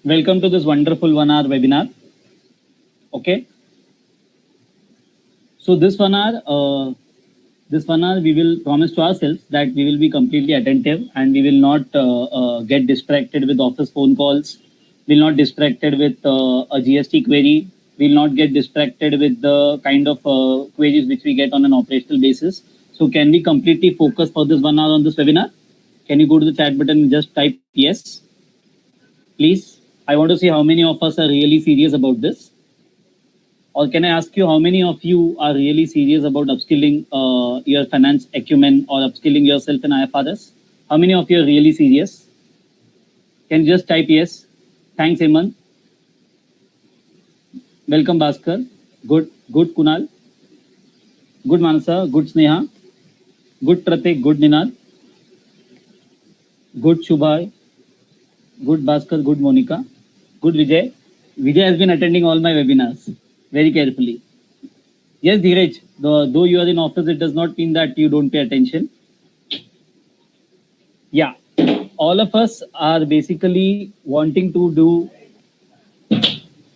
Welcome to this wonderful 1 hour webinar. Okay. So this 1 hour, we will promise to ourselves that we will be completely attentive and we will not get distracted with office phone calls. We'll not distracted with a GST query. We'll not get distracted with the kind of queries which we get on an operational basis. So can we completely focus for this 1 hour on this webinar? Can you go to the chat button and just type yes, please? I want to see how many of us are really serious about this. Or can I ask you how many of you are really serious about upskilling your finance acumen or upskilling yourself in IFRS? How many of you are really serious? Can you just type yes? Thanks, Hemant. Welcome, Bhaskar. Good Kunal. Good Manasa. Good Sneha. Good Pratik. Good Ninad. Good Shubhai. Good Bhaskar. Good Monica. Good Vijay. Vijay has been attending all my webinars very carefully. Yes, Dheeraj, though you are in office, it does not mean that you don't pay attention. Yeah, all of us are basically wanting to do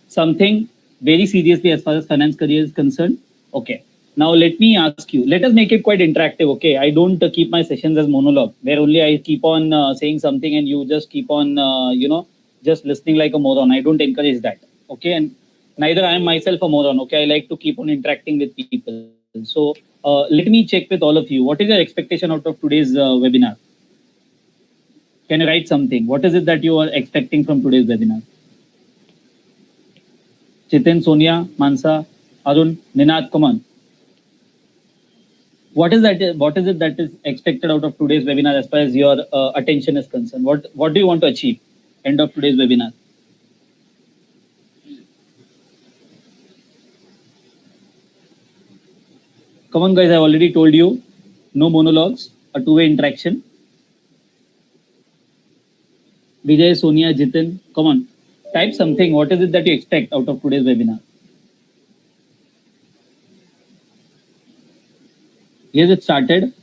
something very seriously as far as finance career is concerned. Okay, now let me ask you, let us make it quite interactive. Okay, I don't keep my sessions as monologue where only I keep on saying something and you just keep on, just listening like a moron. I don't encourage that. Okay, and neither I am myself a moron. Okay, I like to keep on interacting with people. So let me check with all of you. What is your expectation out of today's webinar? Can you write something? What is it that you are expecting from today's webinar? Chitin, Sonia, Mansa, Arun, Ninad, come on. What is that? What is it that is expected out of today's webinar as far as your attention is concerned? What do you want to achieve end of today's webinar? Come on, guys. I already told you, no monologues, a two-way interaction. Vijay, Sonia, Jitin, come on. Type something. What is it that you expect out of today's webinar? Yes, it started.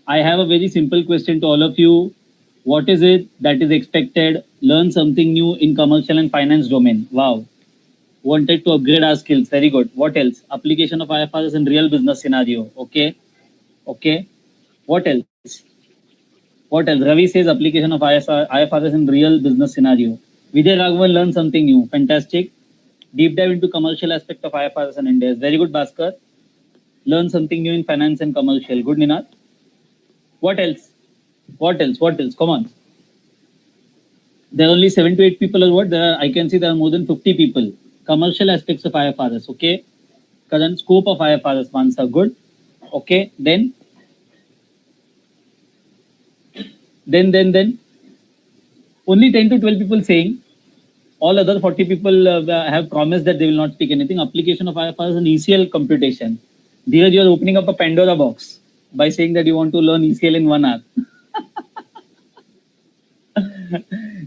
I have a very simple question to all of you. What is it that is expected? Learn something new in commercial and finance domain. Wow. Wanted to upgrade our skills. Very good. What else? Application of IFRS in real business scenario. Okay. Okay. What else? What else? Ravi says application of IFRS in real business scenario. Vijay Raghavan learned something new. Fantastic. Deep dive into commercial aspect of IFRS and India. Very good, Bhaskar. Learn something new in finance and commercial. Good, Ninat. What else? What else? What else? Come on. There are only 7 to 8 people or what? I can see there are more than 50 people. Commercial aspects of IFRS. Okay. Current scope of IFRS ones are good. Okay. Then only 10 to 12 people saying. All other 40 people have promised that they will not speak anything. Application of IFRS and ECL computation. Here you are opening up a Pandora box by saying that you want to learn ECL in 1 hour.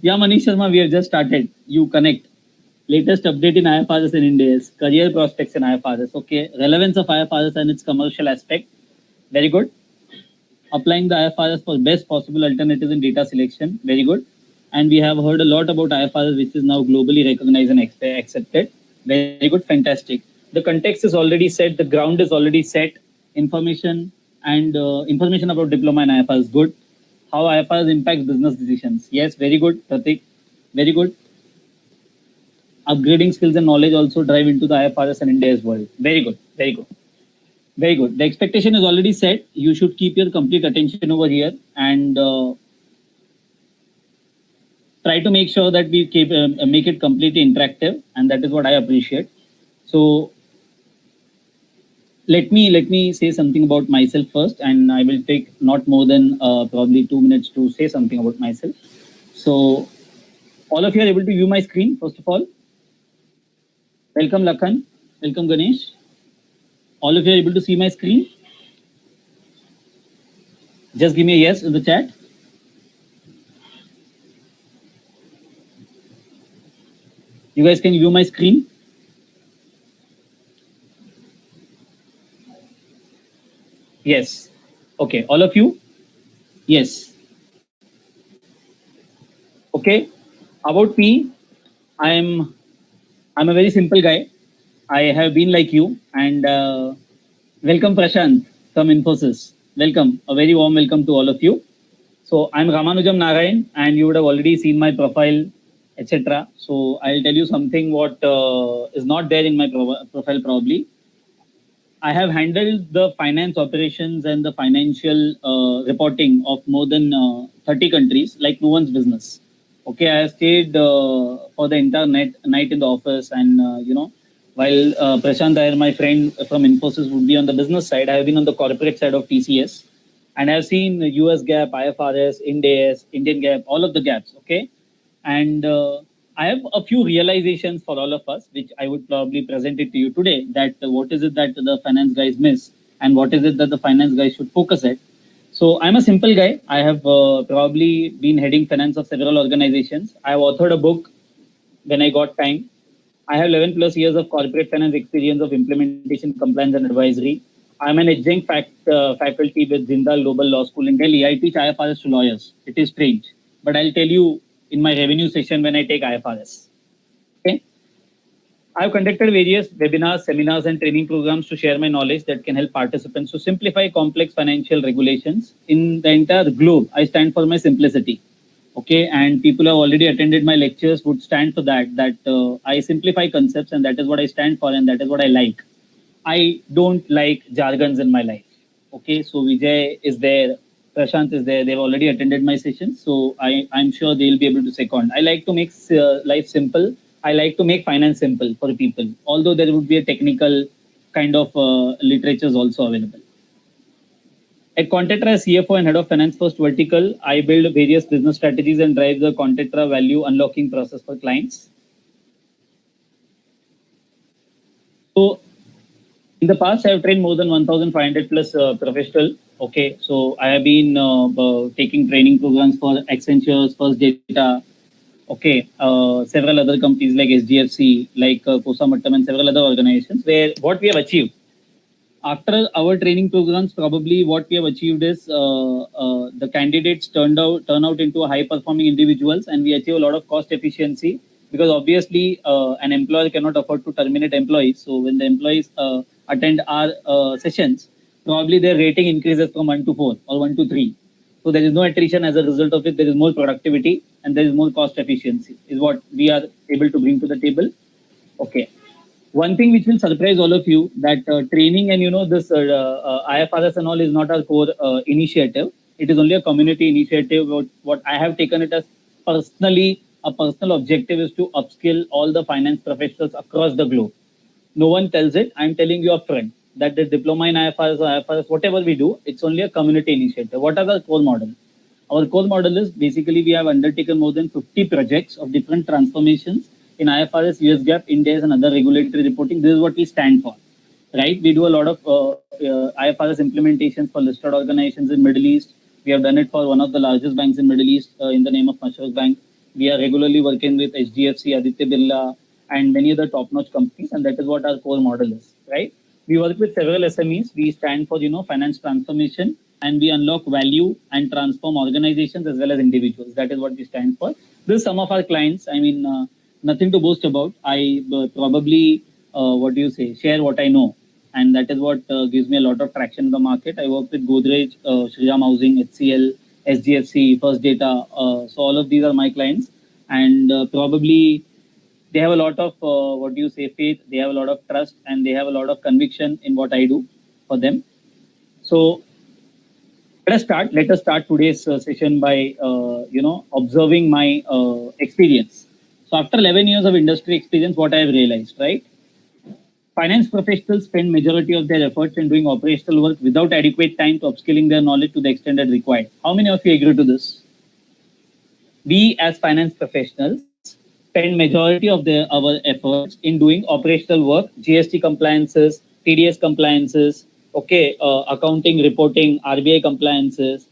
Yeah, Manish Sharma, we have just started. You connect. Latest update in IFRS in India is career prospects in IFRS. Okay, relevance of IFRS and its commercial aspect. Very good. Applying the IFRS for best possible alternatives in data selection. Very good. And we have heard a lot about IFRS, which is now globally recognized and accepted. Very good, fantastic. The context is already set. The ground is already set. Information and information about diploma in IFRS. Good. How IFRS impacts business decisions. Yes, very good, Pratik. Very good. Upgrading skills and knowledge also drive into the IFRS and India's world. Very good. Very good. Very good. The expectation is already set. You should keep your complete attention over here and try to make sure that we keep make it completely interactive, and that is what I appreciate. So let me say something about myself first, and I will take not more than probably 2 minutes to say something about myself. So all of you are able to view my screen first of all. Welcome Lakhan, welcome Ganesh. All of you are able to see my screen. Just give me a yes in the chat. You guys can view my screen. Yes. Okay, all of you. Yes. Okay. About me, I'm I'm a very simple guy. I have been like you, and welcome Prashant from Infosys. Welcome, a very warm welcome to all of you. So I'm Ramanujam Narayan, and you would have already seen my profile, etc. So I'll tell you something what is not there in my profile probably. I have handled the finance operations and the financial reporting of more than 30 countries like no one's business. Okay, I have stayed for the entire night in the office, and while Prashant Iyer, my friend from Infosys, would be on the business side, I have been on the corporate side of TCS, and I have seen US GAAP, IFRS, Ind AS, Indian GAAP, all of the gaps. Okay, and I have a few realizations for all of us, which I would probably present it to you today. That what is it that the finance guys miss, and what is it that the finance guys should focus at. So I'm a simple guy. I have probably been heading finance of several organizations. I have authored a book when I got time. I have 11 plus years of corporate finance experience of implementation, compliance, and advisory. I'm an adjunct faculty with Jindal Global Law School in Delhi. I teach IFRS to lawyers. It is strange, but I'll tell you in my revenue session when I take IFRS. Okay. I've conducted various webinars, seminars, and training programs to share my knowledge that can help participants to simplify complex financial regulations in the entire globe. I stand for my simplicity. Okay, and people who have already attended my lectures would stand for that I simplify concepts, and that is what I stand for, and that is what I like. I don't like jargons in my life. Okay, so Vijay is there, Prashant is there. They've already attended my sessions, so I'm sure they'll be able to second. I like to make life simple. I like to make finance simple for people, although there would be a technical kind of literatures also available. At Contetra as CFO and Head of Finance First Vertical, I build various business strategies and drive the Contetra value unlocking process for clients. So in the past, I have trained more than 1,500 plus professional. Okay, so I have been taking training programs for Accenture, First Data. Okay, several other companies like SGFC, like Kosa Mattam, and several other organizations. Where what we have achieved after our training programs, probably what we have achieved is the candidates turn out into high performing individuals, and we achieve a lot of cost efficiency because obviously an employer cannot afford to terminate employees. So when the employees attend our sessions, probably their rating increases from 1 to 4 or 1 to 3. So there is no attrition as a result of it. There is more productivity and there is more cost efficiency. Is what we are able to bring to the table. Okay. One thing which will surprise all of you that training and this IFRS and all is not our core initiative. It is only a community initiative. What I have taken it as personally a personal objective is to upskill all the finance professionals across the globe. No one tells it. I'm telling you upfront that the diploma in IFRS or IFRS, whatever we do, it's only a community initiative. What are the core model? Our core model is basically we have undertaken more than 50 projects of different transformations in IFRS, US GAAP, India's, and other regulatory reporting. This is what we stand for, right? We do a lot of IFRS implementations for listed organizations in Middle East. We have done it for one of the largest banks in Middle East in the name of Mashruq Bank. We are regularly working with HDFC, Aditya Birla, and many other top-notch companies, and that is what our core model is, right? We work with several SMEs. We stand for finance transformation, and we unlock value and transform organizations as well as individuals. That is what we stand for. This is some of our clients. I mean, nothing to boast about. I probably what do you say? Share what I know, and that is what gives me a lot of traction in the market. I work with Godrej, Shriram Housing, HCL, SGFC, First Data. So all of these are my clients, and probably they have a lot of what do you say faith. They have a lot of trust, and they have a lot of conviction in what I do for them. So let us start today's session by observing my experience. So after 11 years of industry experience, what I have realized, right? Finance professionals spend majority of their efforts in doing operational work without adequate time to upskilling their knowledge to the extent that required. How many of you agree to this? We as finance professionals spend majority of our efforts in doing operational work, GST compliances, TDS compliances, okay, accounting, reporting, RBI compliances,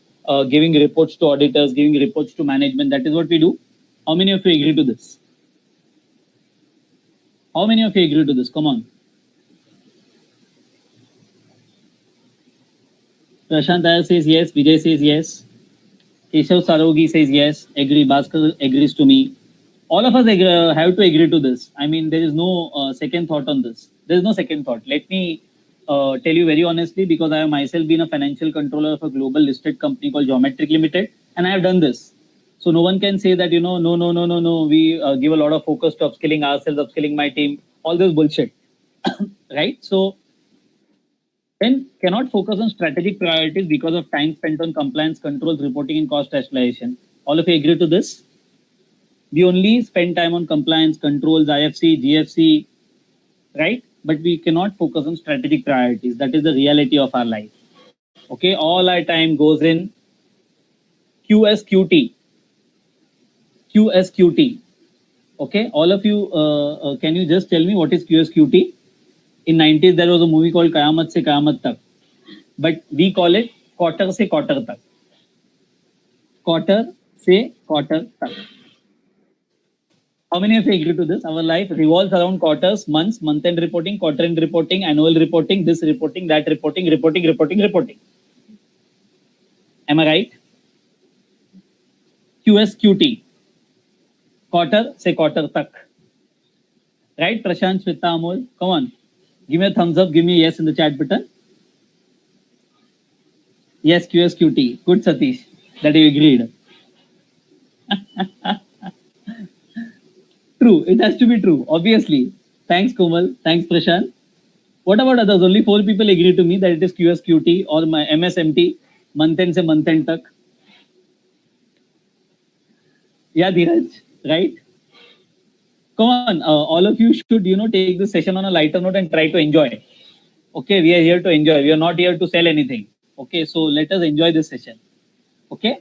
giving reports to auditors, giving reports to management. That is what we do. How many of you agree to this? How many of you agree to this? Come on. Prashant Iyer says yes. Vijay says yes. Keshav Sarogi says yes. Agree. Bhaskar agrees to me. All of us have to agree to this. I mean, there is no second thought on this. There is no second thought. Let me tell you very honestly, because I have myself been a financial controller of a global listed company called Geometric Limited, and I have done this. So no one can say that, no, no, no, no, no. We give a lot of focus to upskilling ourselves, upskilling my team. All this bullshit, right? So then cannot focus on strategic priorities because of time spent on compliance, controls, reporting, and cost rationalization. All of you agree to this? We only spend time on compliance, controls, IFC, GFC, right? But we cannot focus on strategic priorities. That is the reality of our life. Okay, all our time goes in QSQT. QSQT. Okay, all of you, can you just tell me what is QSQT? In 90s, there was a movie called Kayamat Se Kayamat Tak, but we call it Quarter Se Quarter Tak. Quarter Se Quarter Tak. How many of you agree to this? Our life revolves around quarters, months, month-end reporting, quarter-end reporting, annual reporting, this reporting, that reporting, reporting. Am I right? QSQT. Quarter se quarter tak. Right, Prashant, Shweta, Amol? Come on. Give me a thumbs up. Give me a yes in the chat button. Yes, QSQT. Good, Satish. That you agreed. True. It has to be true. Obviously. Thanks, Komal. Thanks, Prashant. What about others? Only 4 people agree to me that it is QSQT or my MSMT. Month-end se month-end tak. Yeah, Dheeraj. Right? Come on. All of you should, take this session on a lighter note and try to enjoy. Okay, we are here to enjoy. We are not here to sell anything. Okay, so let us enjoy this session. Okay.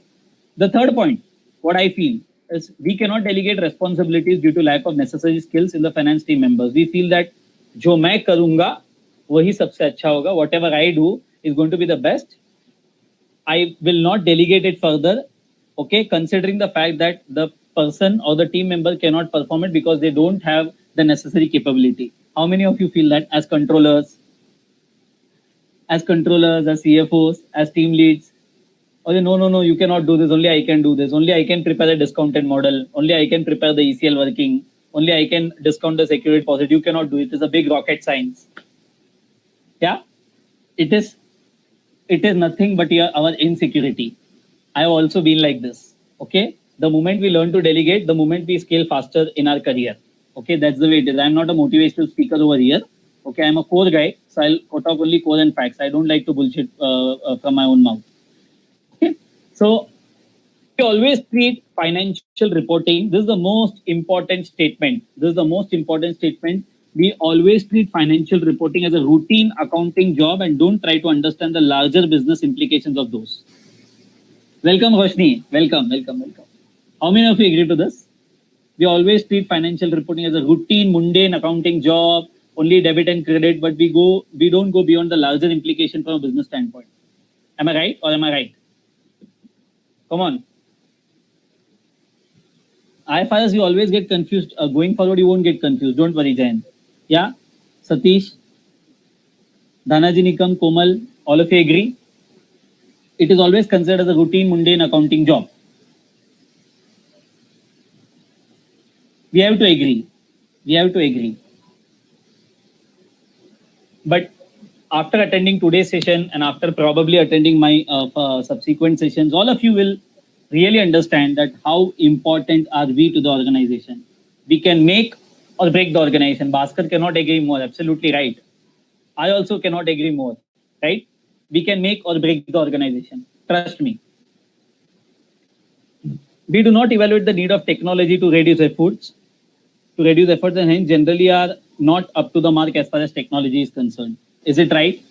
The third point, what I feel is we cannot delegate responsibilities due to lack of necessary skills in the finance team members. We feel that जो मैं करूँगा वही सबसे अच्छा होगा. Whatever I do is going to be the best. I will not delegate it further. Okay, considering the fact that the person or the team member cannot perform it because they don't have the necessary capability. How many of you feel that as controllers, as CFOs, as team leads? Oh, no, you cannot do this. Only I can do this. Only I can prepare the discounted model. Only I can prepare the ECL working. Only I can discount the security deposit. You cannot do it. It's a big rocket science. Yeah, it is nothing but our insecurity. I have also been like this. Okay, the moment we learn to delegate, the moment we scale faster in our career. Okay, that's the way it is. I'm not a motivational speaker over here. Okay, I'm a core guy, so I'll talk only core and facts. I don't like to bullshit from my own mouth. Okay, so we always treat financial reporting. This is the most important statement. We always treat financial reporting as a routine accounting job and don't try to understand the larger business implications of those. Welcome, Roshni. Welcome. How many of you agree to this? We always treat financial reporting as a routine, mundane accounting job, only debit and credit, but we don't go beyond the larger implication from a business standpoint. Am I right or am I right? Come on. IFRS, you always get confused. Going forward, you won't get confused. Don't worry, Jain. Yeah? Satish, Dhanaji Nikam, Komal, all of you agree? It is always considered as a routine, mundane accounting job. We have to agree. But after attending today's session and after probably attending my subsequent sessions, all of you will really understand that how important are we to the organization. We can make or break the organization. Bhaskar cannot agree more. Absolutely right. I also cannot agree more. Right? We can make or break the organization. Trust me. We do not evaluate the need of technology to reduce efforts. And hence generally are not up to the mark as far as technology is concerned. Is it right?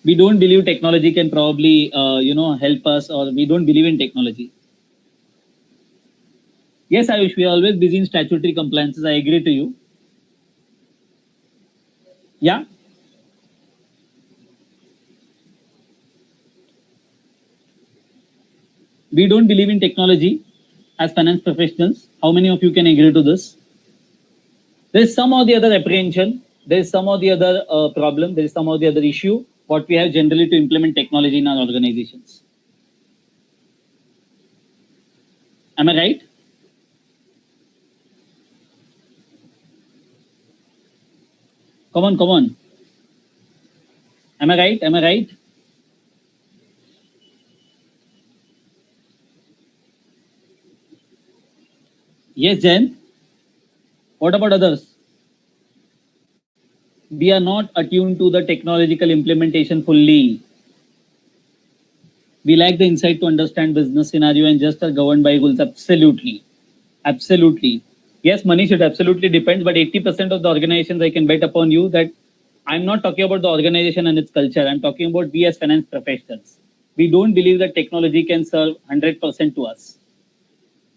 We don't believe technology can probably help us, or we don't believe in technology. Yes, Ayush, we are always busy in statutory compliances. I agree to you. Yeah. We don't believe in technology as finance professionals. How many of you can agree to this? There is some or the other apprehension. There is some or the other problem. There is some or the other issue. What we have generally to implement technology in our organizations. Am I right? Come on, come on. Am I right? Am I right? Yes, Jen. What about others? We are not attuned to the technological implementation fully. We lack the insight to understand business scenario and just are governed by rules. Absolutely. Absolutely. Yes, Manish, it absolutely depends, but 80% of the organizations I can bet upon you that I'm not talking about the organization and its culture. I'm talking about we as finance professionals. We don't believe that technology can serve 100% to us.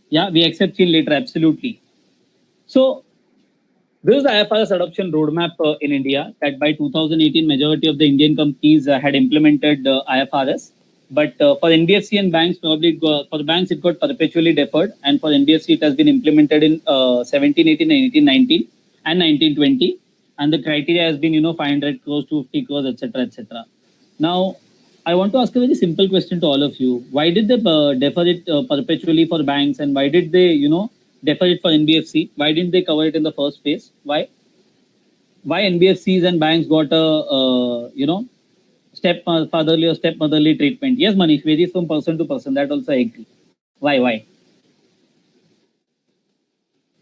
Yeah, we accept till later, absolutely. So this is the IFRS adoption roadmap in India that by 2018, majority of the Indian companies had implemented IFRS. But for NBFC and banks, probably for the banks, it got perpetually deferred. And for NBFC, it has been implemented in 17, 18, and 18, 19, and 1920. And the criteria has been, 500 crores, 250 crores, etc., etc. Now, I want to ask a very simple question to all of you. Why did they defer it perpetually for banks, and why did they, defer it for NBFC? Why didn't they cover it in the first phase? Why? Why NBFCs and banks got a, step fatherly or stepmotherly treatment? Yes, Manish, varies from person to person. That also I agree. Why? Why?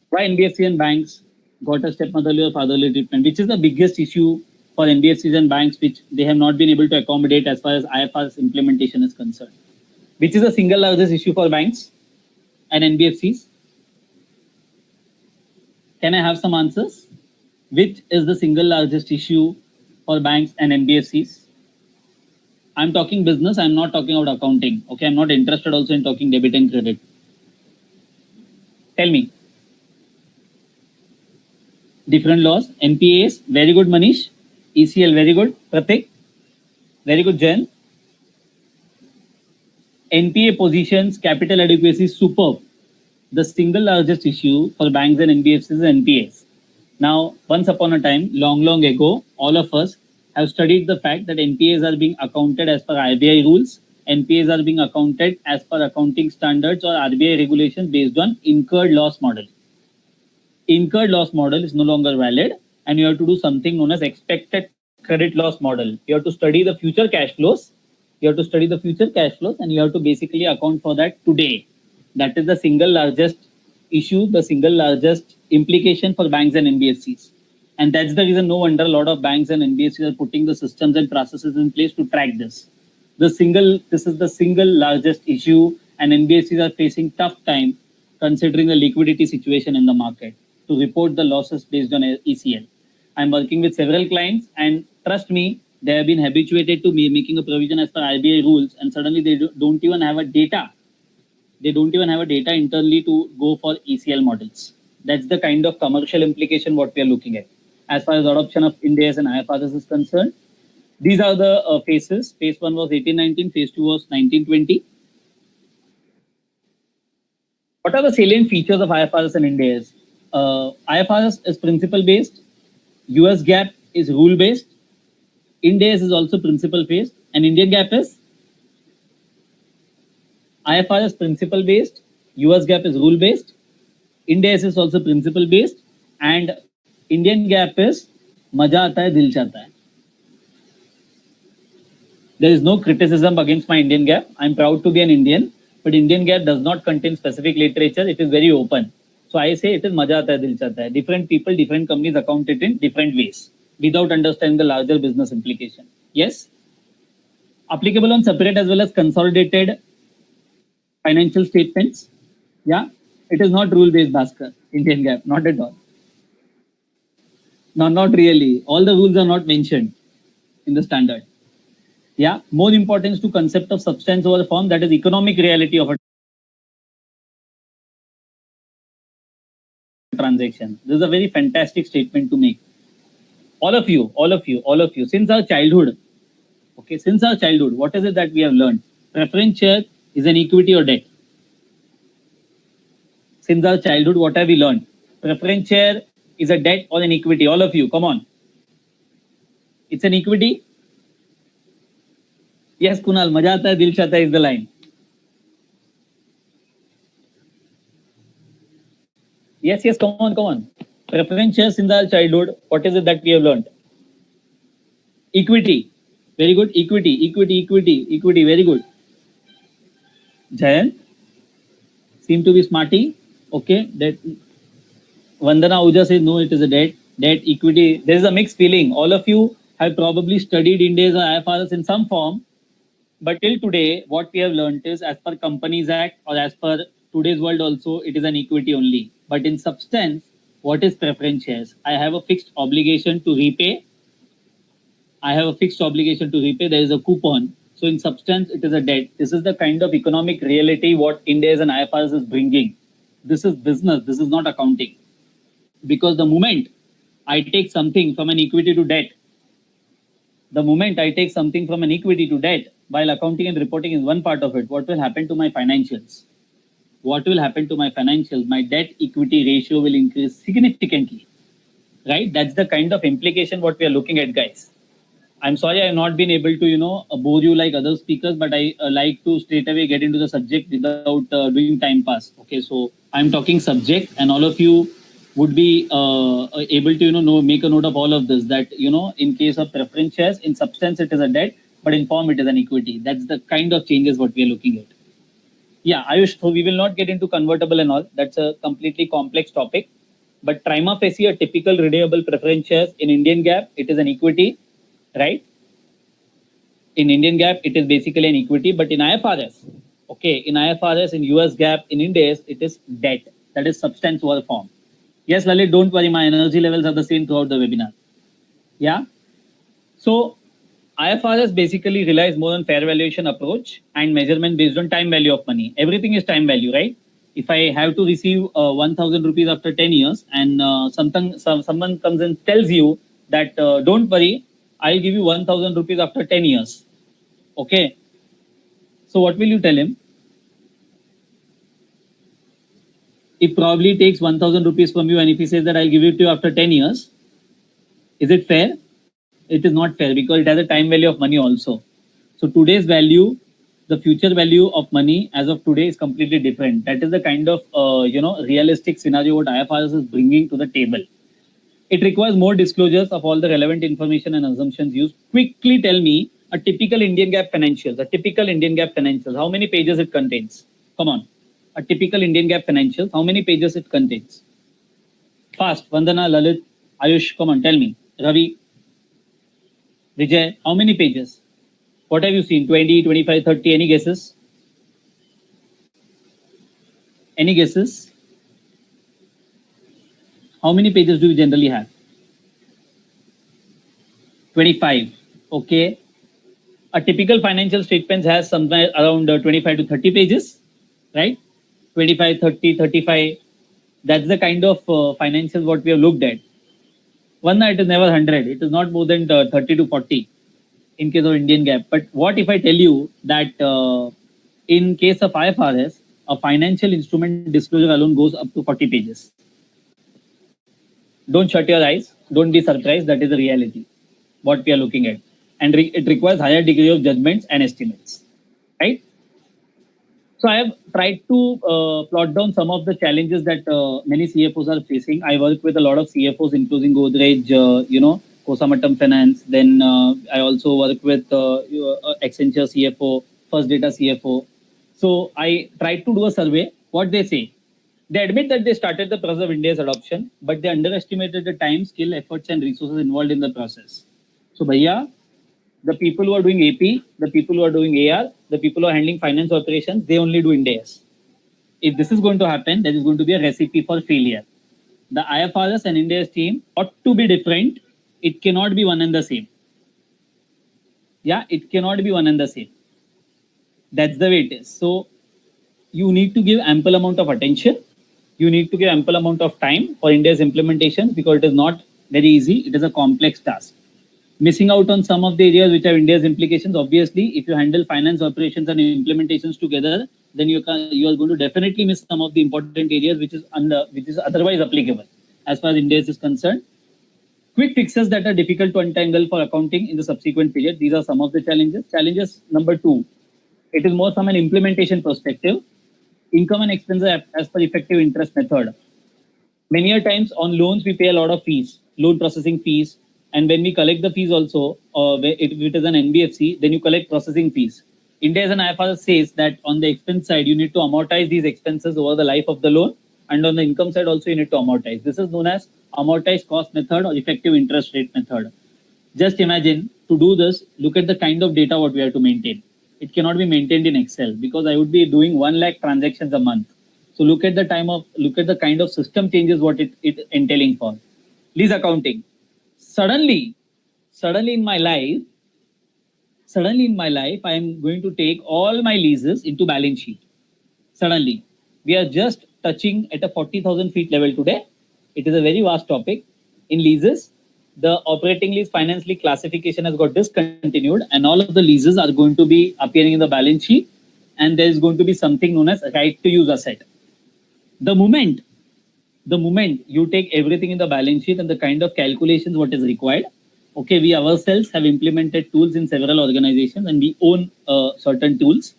Why NBFC and banks got a stepmotherly or fatherly treatment? Which is the biggest issue for NBFCs and banks, which they have not been able to accommodate as far as IFRS implementation is concerned? Which is the single largest issue for banks and NBFCs? Can I have some answers? Which is the single largest issue for banks and NBFCs? I'm talking business, I'm not talking about accounting. Okay, I'm not interested also in talking debit and credit. Tell me. Different laws. NPAs, very good, Manish. ECL, very good. Pratik, very good, Jen. NPA positions, capital adequacy, superb. The single largest issue for banks and NBFCs is NPAs. Now, once upon a time, long, long ago, all of us have studied the fact that NPAs are being accounted as per RBI rules. NPAs are being accounted as per accounting standards or RBI regulations based on incurred loss model. Incurred loss model is no longer valid, and you have to do something known as expected credit loss model. You have to study the future cash flows. You have to study the future cash flows, and you have to basically account for that today. That is the single largest issue, the single largest implication for banks and NBFCs. And that's the reason no wonder a lot of banks and NBFCs are putting the systems and processes in place to track this. This is the single largest issue, and NBFCs are facing tough time considering the liquidity situation in the market to report the losses based on ECL. I'm working with several clients, and trust me, they have been habituated to me making a provision as per RBI rules, and suddenly they don't even have a data. They don't even have a data internally to go for ECL models. That's the kind of commercial implication what we are looking at. As far as adoption of India's and IFRS is concerned, these are the phases. Phase 1 was 1819, phase 2 was 1920. What are the salient features of IFRS and India's? IFRS is principle based, US GAAP is rule based, India's is also principle based, and Indian GAAP is IFRS principle based, US GAAP is rule based, India's is also principle based, and Indian GAAP is maja aata hai, dil chahta hai. There is no criticism against my Indian GAAP. I'm proud to be an Indian, but Indian GAAP does not contain specific literature. It is very open. So I say it is maja aata hai, dil chahta hai. Different people, different companies account it in different ways without understanding the larger business implication. Yes? Applicable on separate as well as consolidated financial statements. Yeah? It is not rule-based, Bhaskar, Indian GAAP, not at all. No, not really. All the rules are not mentioned in the standard. Yeah, more importance to concept of substance over form, that is economic reality of a transaction. This is a very fantastic statement to make. All of you, all of you, all of you, since our childhood, okay, since our childhood, what is it that we have learned? Preference share is an equity or debt. Since our childhood, what have we learned? Preference share is a debt or an equity. All of you, come on. It's an equity. Yes, Kunal, maja aata hai, dil chahta hai is the line. Yes, yes, come on, come on. Preference shares in the childhood. What is it that we have learned? Equity. Very good. Equity. Very good. Jayan seem to be smarty. Okay. That Vandana Uja says no, it is a debt. Debt, equity. There is a mixed feeling. All of you have probably studied India's or IFRS in some form, but till today, what we have learned is as per Companies Act or as per today's world also, it is an equity only. But in substance, what is preference shares? I have a fixed obligation to repay. I have a fixed obligation to repay. There is a coupon. So in substance, it is a debt. This is the kind of economic reality what India as an IFRS is bringing. This is business. This is not accounting. Because the moment I take something from an equity to debt, the moment I take something from an equity to debt, while accounting and reporting is one part of it, what will happen to my financials? What will happen to my financials? My debt equity ratio will increase significantly, right? That's the kind of implication what we are looking at, guys. I'm sorry I have not been able to, bore you like other speakers, but I like to straight away get into the subject without doing time pass. Okay, so I'm talking subject, and all of you would be able to, make a note of all of this. That in case of preference shares, in substance it is a debt, but in form it is an equity. That's the kind of changes what we are looking at. Yeah, Ayush. So we will not get into convertible and all. That's a completely complex topic. But prima facie, a typical redeemable preference shares in Indian GAAP, it is an equity, right? In Indian GAAP, it is basically an equity, but in IFRS, okay, in IFRS, in US GAAP, in Indies, it is debt. That is substance over form. Yes, Lalit, don't worry, my energy levels are the same throughout the webinar. Yeah. So IFRS basically relies more on fair valuation approach and measurement based on time value of money. Everything is time value, right? If I have to receive 1,000 rupees after 10 years and someone comes and tells you that don't worry, I'll give you 1,000 rupees after 10 years. Okay. So what will you tell him? He probably takes 1,000 rupees from you, and if he says that I'll give it to you after 10 years, is it fair? It is not fair because it has a time value of money also. So today's value, the future value of money as of today is completely different. That is the kind of realistic scenario what IFRS is bringing to the table. It requires more disclosures of all the relevant information and assumptions used. Quickly tell me a typical Indian GAAP financials. A typical Indian GAAP financials. How many pages it contains? Come on. A typical Indian GAAP financials. How many pages it contains? Fast. Vandana, Lalit, Ayush. Come on. Tell me. Ravi, Vijay. How many pages? What have you seen? 20, 25, 30. Any guesses? Any guesses? How many pages do you generally have? 25. Okay. A typical financial statement has somewhere around 25 to 30 pages, right? 25, 30, 35. That's the kind of financials what we have looked at. One night is never 100. It is not more than 30 to 40 in case of Indian GAAP. But what if I tell you that in case of IFRS, a financial instrument disclosure alone goes up to 40 pages? Don't shut your eyes. Don't be surprised. That is the reality, what we are looking at. And it requires higher degree of judgments and estimates, right? So I have tried to plot down some of the challenges that many CFOs are facing. I work with a lot of CFOs, including Godrej, Kosamattam Finance. Then I also work with Accenture CFO, First Data CFO. So I tried to do a survey. What they say, they admit that they started the process of India's adoption, but they underestimated the time, skill, efforts, and resources involved in the process. So, bhaiya, the people who are doing AP, the people who are doing AR, the people who are handling finance operations, they only do Ind AS. If this is going to happen, there is going to be a recipe for failure. The IFRS and Ind AS team ought to be different. It cannot be one and the same. Yeah, it cannot be one and the same. That's the way it is. So you need to give ample amount of attention. You need to give ample amount of time for India's implementation because it is not very easy. It is a complex task. Missing out on some of the areas which have India's implications. Obviously, if you handle finance operations and implementations together, then you are going to definitely miss some of the important areas which is otherwise applicable as far as India is concerned. Quick fixes that are difficult to untangle for accounting in the subsequent period. These are some of the challenges. Challenges number 2, it is more from an implementation perspective. Income and expenses as per effective interest method. Many a times on loans we pay a lot of fees, loan processing fees, and when we collect the fees also, if it is an NBFC, then you collect processing fees. India as an IFRS says that on the expense side you need to amortize these expenses over the life of the loan, and on the income side also you need to amortize. This is known as amortized cost method or effective interest rate method. Just imagine to do this, look at the kind of data what we have to maintain. It cannot be maintained in Excel because I would be doing 1 lakh transactions a month. So look at the kind of system changes what it entailing for. Lease accounting. Suddenly, suddenly in my life, suddenly in my life, I am going to take all my leases into balance sheet. Suddenly, we are just touching at a 40,000 feet level today. It is a very vast topic. In leases, the operating lease finance lease classification has got discontinued, and all of the leases are going to be appearing in the balance sheet, and there is going to be something known as right to use asset. The moment the moment you take everything in the balance sheet and the kind of calculations what is required, okay, we ourselves have implemented tools in several organizations and we own certain tools,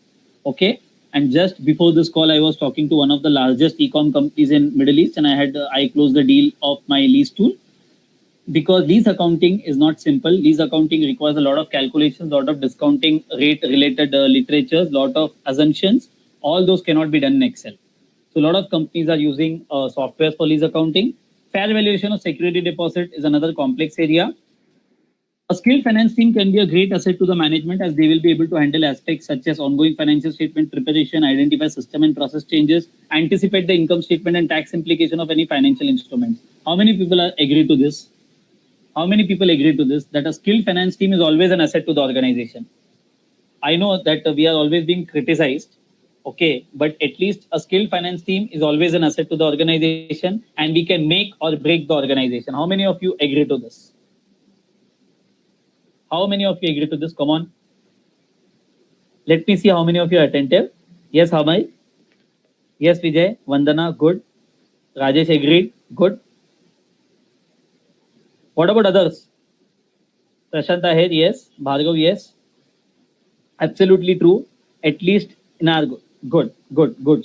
okay. And just before this call I was talking to one of the largest e-com companies in Middle East, and I closed the deal of my lease tool, because lease accounting is not simple. Lease accounting requires a lot of calculations, a lot of discounting rate related literatures, lot of assumptions. All those cannot be done in Excel. So a lot of companies are using software for lease accounting. Fair valuation of security deposit is another complex area. A skilled finance team can be a great asset to the management, as they will be able to handle aspects such as ongoing financial statement preparation, identify system and process changes, anticipate the income statement and tax implication of any financial instruments. How many people are agree to this? How many people agree to this? That a skilled finance team is always an asset to the organization. I know that we are always being criticized, okay, but at least a skilled finance team is always an asset to the organization, and we can make or break the organization. How many of you agree to this? How many of you agree to this? Come on. Let me see how many of you are attentive. Yes, Hamay. Yes, Vijay. Vandana, good. Rajesh agreed. Good. What about others? Prashant Ahir, yes. Bhargav, yes. Absolutely true. At least in our good.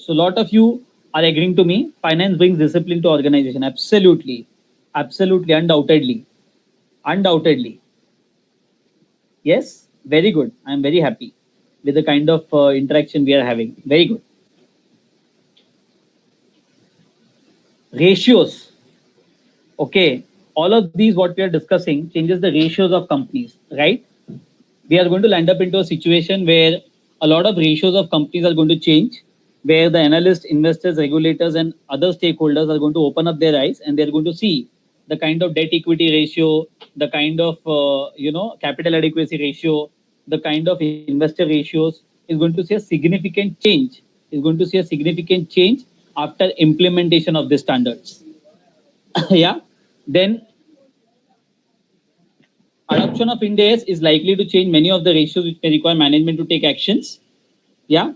So a lot of you are agreeing to me. Finance brings discipline to organization. Absolutely, undoubtedly. Yes, very good. I'm very happy with the kind of interaction we are having. Very good. Ratios. Okay, all of these what we are discussing changes the ratios of companies, right? We are going to land up into a situation where a lot of ratios of companies are going to change, where the analysts, investors, regulators, and other stakeholders are going to open up their eyes and they're going to see the kind of debt equity ratio, the kind of capital adequacy ratio, the kind of investor ratios is going to see a significant change. Is going to see a significant change after implementation of the standards. Yeah. Then adoption of Ind AS is likely to change many of the ratios which may require management to take actions. Yeah.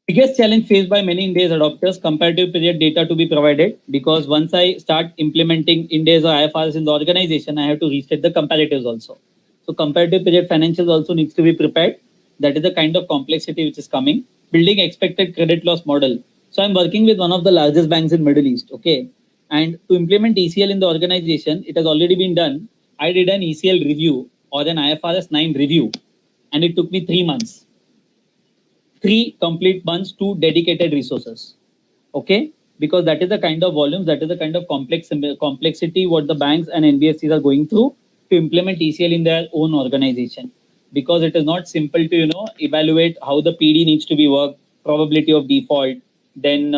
Biggest challenge faced by many Ind AS adopters, comparative period data to be provided, because once I start implementing Ind AS or IFRS in the organization, I have to reset the comparatives also. So comparative period financials also needs to be prepared. That is the kind of complexity which is coming. Building expected credit loss model. So I'm working with one of the largest banks in Middle East. Okay. And to implement ECL in the organization, it has already been done. I did an ECL review or an IFRS 9 review, and it took me 3 months, 3 complete months, to dedicated resources. Okay, because that is the kind of volumes, that is the kind of complexity what the banks and NBFCs are going through to implement ECL in their own organization. Because it is not simple to evaluate how the PD needs to be worked, probability of default, then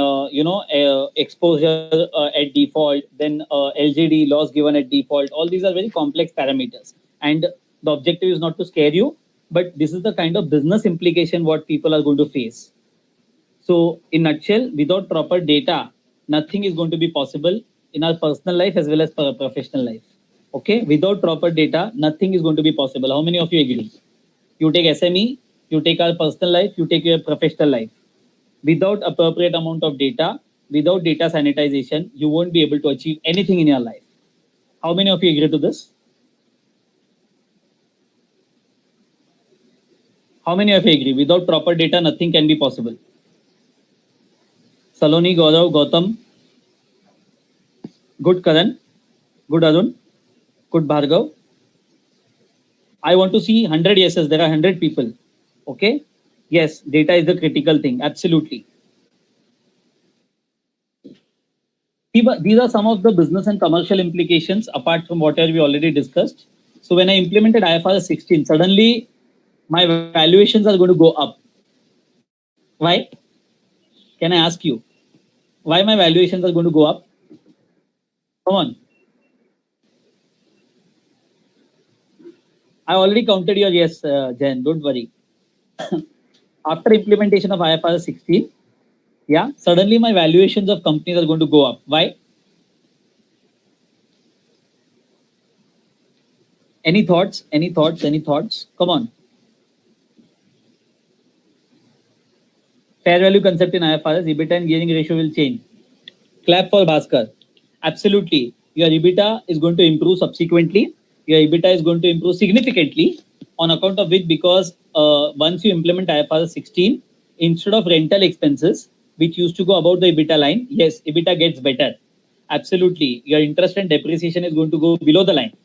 exposure at default, then LGD, loss given at default. All these are very complex parameters, and the objective is not to scare you, but this is the kind of business implication what people are going to face. So, in nutshell, without proper data, nothing is going to be possible in our personal life as well as professional life. Okay, without proper data, nothing is going to be possible. How many of you agree? You take SME, you take our personal life, you take your professional life. Without appropriate amount of data, without data sanitization, you won't be able to achieve anything in your life. How many of you agree to this? How many of you agree? Without proper data, nothing can be possible. Saloni, Gaurav, Gautam. Good Karan. Good Arun. Good Bhargav. I want to see 100 yeses. There are 100 people. Okay. Yes, data is the critical thing. Absolutely. These are some of the business and commercial implications apart from whatever we already discussed. So when I implemented IFRS 16, suddenly my valuations are going to go up. Why? Can I ask you? Why my valuations are going to go up? Come on. I already counted your yes, Jen. Don't worry. After implementation of IFRS 16, yeah, suddenly my valuations of companies are going to go up. Why? Any thoughts? Any thoughts? Any thoughts? Come on. Fair value concept in IFRS, EBITDA and gearing ratio will change. Clap for Bhaskar. Absolutely. Your EBITDA is going to improve subsequently. Your EBITDA is going to improve significantly on account of which, because once you implement IFRS 16, instead of rental expenses, which used to go above the EBITDA line, yes, EBITDA gets better. Absolutely. Your interest and depreciation is going to go below the line.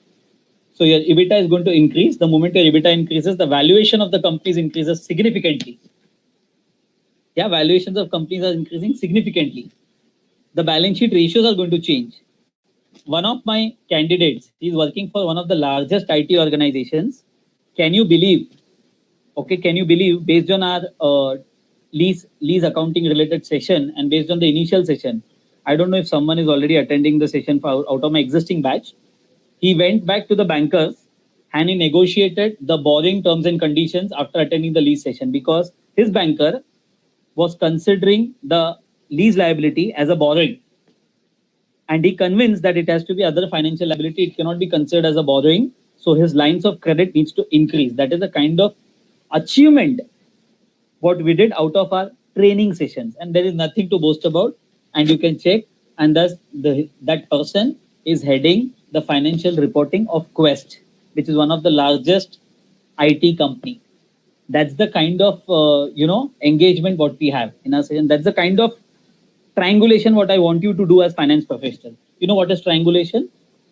So your EBITDA is going to increase. The moment your EBITDA increases, the valuation of the companies increases significantly. Yeah, valuations of companies are increasing significantly. The balance sheet ratios are going to change. One of my candidates, he's working for one of the largest IT organizations. Can you believe? Okay, can you believe, based on our lease accounting related session and based on the initial session, I don't know if someone is already attending the session out of my existing batch. He went back to the bankers and he negotiated the borrowing terms and conditions after attending the lease session, because his banker was considering the lease liability as a borrowing, and he convinced that it has to be other financial liability. It cannot be considered as a borrowing. So his lines of credit needs to increase. That is the kind of achievement what we did out of our training sessions, and there is nothing to boast about. And you can check, and thus that person is heading the financial reporting of Quest, which is one of the largest IT company. That's the kind of engagement what we have in our session. That's the kind of triangulation what I want you to do as finance professional. You know what is triangulation?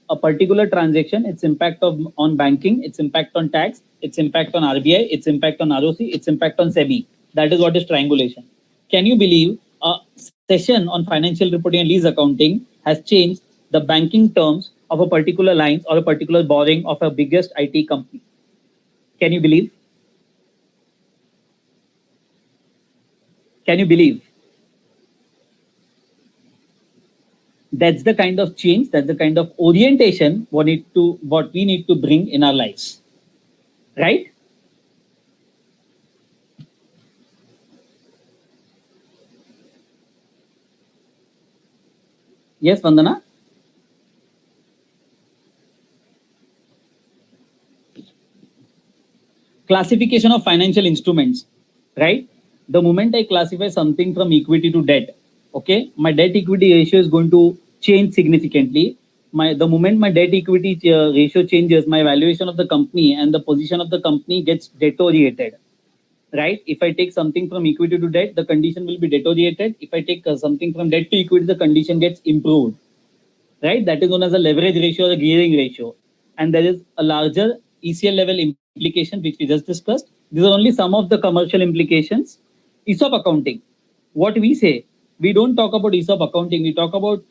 A particular transaction, its impact on banking, its impact on tax, its impact on RBI, its impact on ROC, its impact on SEBI. That is what is triangulation. Can you believe a session on financial reporting and lease accounting has changed the banking terms of a particular line or a particular borrowing of a biggest IT company? Can you believe? Can you believe? That's the kind of change, that's the kind of orientation what we need to bring in our lives, right? Yes, Vandana. Classification of financial instruments, right? The moment I classify something from equity to debt, okay, my debt equity ratio is going to change significantly. The moment my debt equity ratio changes, my valuation of the company and the position of the company gets deteriorated, right? If I take something from equity to debt, the condition will be deteriorated. If I take something from debt to equity, the condition gets improved, right? That is known as a leverage ratio or a gearing ratio. And there is a larger ECL level implication, which we just discussed. These are only some of the commercial implications. ESOP accounting. What we say, we don't talk about ESOP accounting. We talk about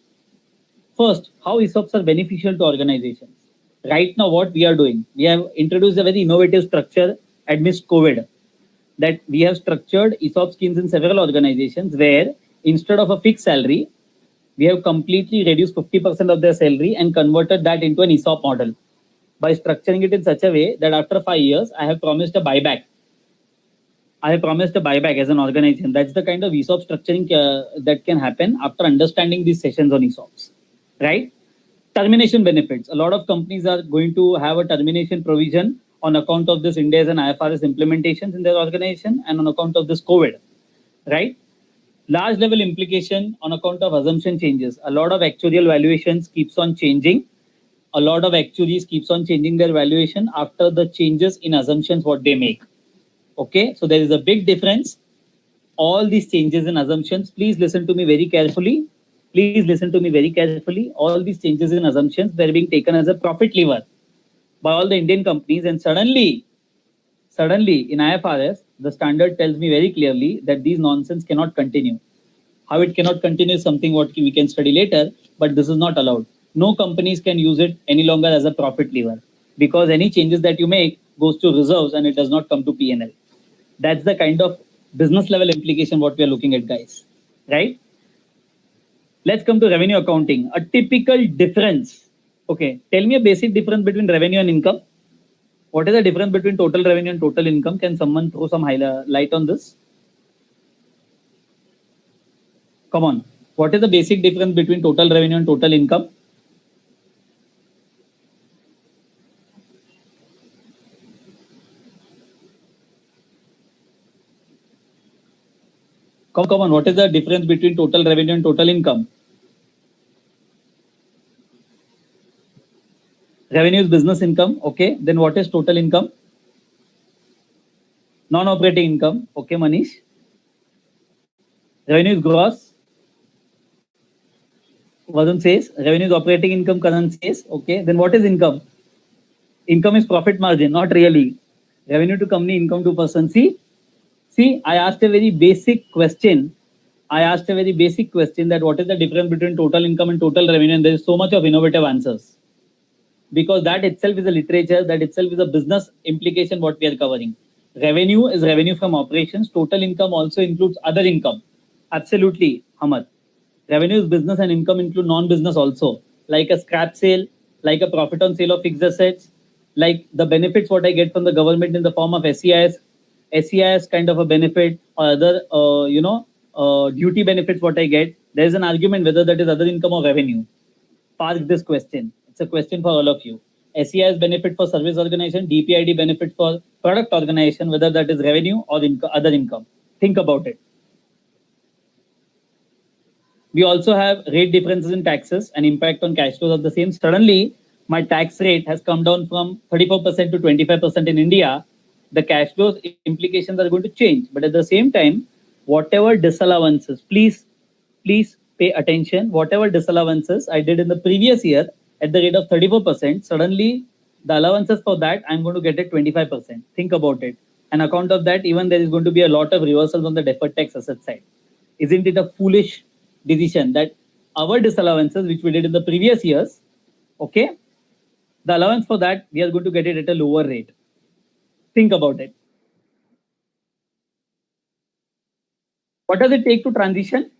first how ESOPs are beneficial to organizations. Right now, what we are doing, we have introduced a very innovative structure amidst COVID, that we have structured ESOP schemes in several organizations where instead of a fixed salary, we have completely reduced 50% of their salary and converted that into an ESOP model by structuring it in such a way that after 5 years, I have promised a buyback. I have promised a buyback as an organization. That's the kind of ESOP structuring that can happen after understanding these sessions on ESOPs, right? Termination benefits. A lot of companies are going to have a termination provision on account of this India's and IFRS implementations in their organization and on account of this COVID, right? Large level implication on account of assumption changes. A lot of actuarial valuations keeps on changing. A lot of actuaries keeps on changing their valuation after the changes in assumptions what they make. Okay, so there is a big difference. All these changes in assumptions, please listen to me very carefully. Please listen to me very carefully. All these changes in assumptions were being taken as a profit lever by all the Indian companies, and suddenly in IFRS, the standard tells me very clearly that these nonsense cannot continue. How it cannot continue is something what we can study later, but this is not allowed. No companies can use it any longer as a profit lever because any changes that you make goes to reserves and it does not come to P&L. That's the kind of business level implication what we are looking at, guys. Right? Let's come to revenue accounting. A typical difference. Okay, tell me a basic difference between revenue and income. What is the difference between total revenue and total income? Can someone throw some light on this? Come on. What is the basic difference between total revenue and total income? Come on. What is the difference between total revenue and total income? Revenue is business income. Okay. Then what is total income? Non-operating income. Okay, Manish. Revenue is gross. Varun says revenue is operating income. Karan says okay. Then what is income? Income is profit margin. Not really. Revenue to company, income to person. See, I asked a very basic question. That what is the difference between total income and total revenue? And there is so much of innovative answers. Because that itself is a literature, that itself is a business implication what we are covering. Revenue is revenue from operations. Total income also includes other income. Absolutely, Hamad. Revenue is business and income include non-business also, like a scrap sale, like a profit on sale of fixed assets, like the benefits what I get from the government in the form of SEIS kind of a benefit, or other, duty benefits what I get. There is an argument whether that is other income or revenue. Park this question. It's a question for all of you. SEIS benefit for service organization, DPID benefit for product organization, whether that is revenue or other income. Think about it. We also have rate differences in taxes and impact on cash flows of the same. Suddenly, my tax rate has come down from 34% to 25% in India. The cash flows implications are going to change. But at the same time, whatever disallowances, please pay attention. Whatever disallowances I did in the previous year at the rate of 34%, suddenly the allowances for that, I'm going to get at 25%. Think about it. On account of that, even there is going to be a lot of reversals on the deferred tax asset side. Isn't it a foolish decision that our disallowances, which we did in the previous years, okay, the allowance for that, we are going to get it at a lower rate. Think about it. What does it take to transition?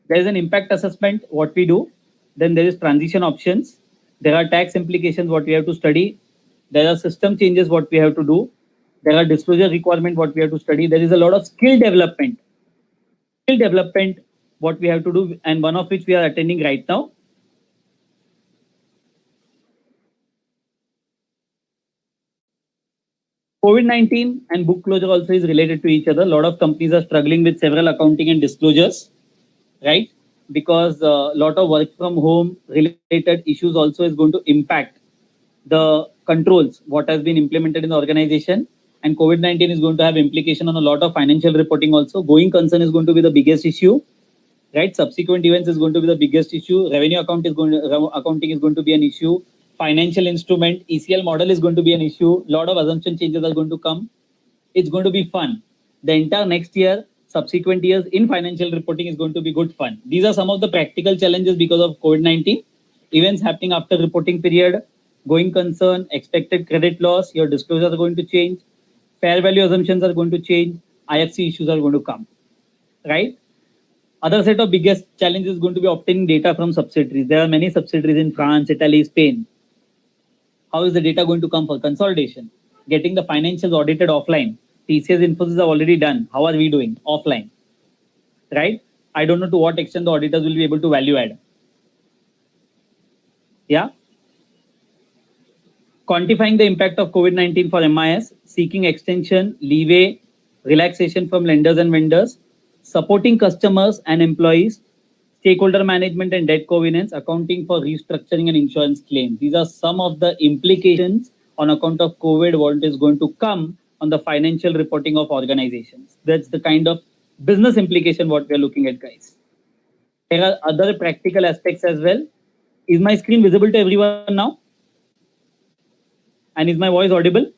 There is an impact assessment, what we do. Then there is transition options. There are tax implications, what we have to study. There are system changes, what we have to do. There are disclosure requirement, what we have to study. There is a lot of skill development, what we have to do, and one of which we are attending right now. COVID-19 and book closure also is related to each other. A lot of companies are struggling with several accounting and disclosures, right? Because a lot of work from home related issues also is going to impact the controls, what has been implemented in the organization. And COVID-19 is going to have implication on a lot of financial reporting also. Going concern is going to be the biggest issue, right? Subsequent events is going to be the biggest issue. Revenue accounting is going to be an issue. Financial instrument, ECL model is going to be an issue. A lot of assumption changes are going to come. It's going to be fun. The entire next year, subsequent years in financial reporting is going to be good fun. These are some of the practical challenges because of COVID-19. Events happening after reporting period, going concern, expected credit loss, your disclosures are going to change. Fair value assumptions are going to change. IFC issues are going to come, right? Other set of biggest challenges is going to be obtaining data from subsidiaries. There are many subsidiaries in France, Italy, Spain. How is the data going to come for consolidation? Getting the financials audited offline. TCS Infosys have already done. How are we doing? Offline, right? I don't know to what extent the auditors will be able to value add. Yeah. Quantifying the impact of COVID-19 for MIS, seeking extension, leeway, relaxation from lenders and vendors, supporting customers and employees, stakeholder management and debt covenants, accounting for restructuring and insurance claims. These are some of the implications on account of COVID, what is going to come on the financial reporting of organizations. That's the kind of business implication what we're looking at, guys. There are other practical aspects as well. Is my screen visible to everyone now? And is my voice audible?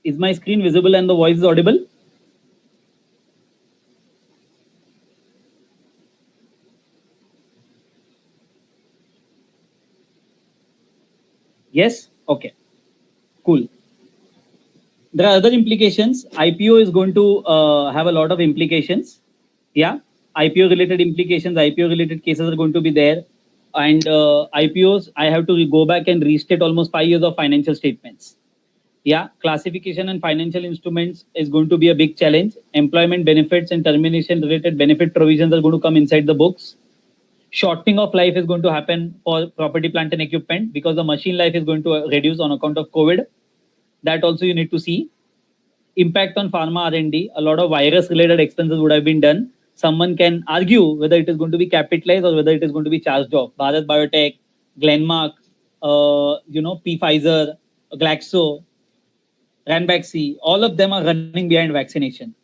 Is my screen visible and the voice is audible? Yes? Okay, cool. There are other implications. IPO is going to have a lot of implications. Yeah, IPO related implications, IPO related cases are going to be there. And IPOs, I have to go back and restate almost 5 years of financial statements. Yeah, classification and financial instruments is going to be a big challenge. Employment benefits and termination related benefit provisions are going to come inside the books. Shortening of life is going to happen for property, plant, and equipment because the machine life is going to reduce on account of COVID. That also you need to see. Impact on pharma R&D. A lot of virus-related expenses would have been done. Someone can argue whether it is going to be capitalized or whether it is going to be charged off. Bharat Biotech, Glenmark, P Pfizer, Glaxo, Ranbaxy, all of them are running behind vaccination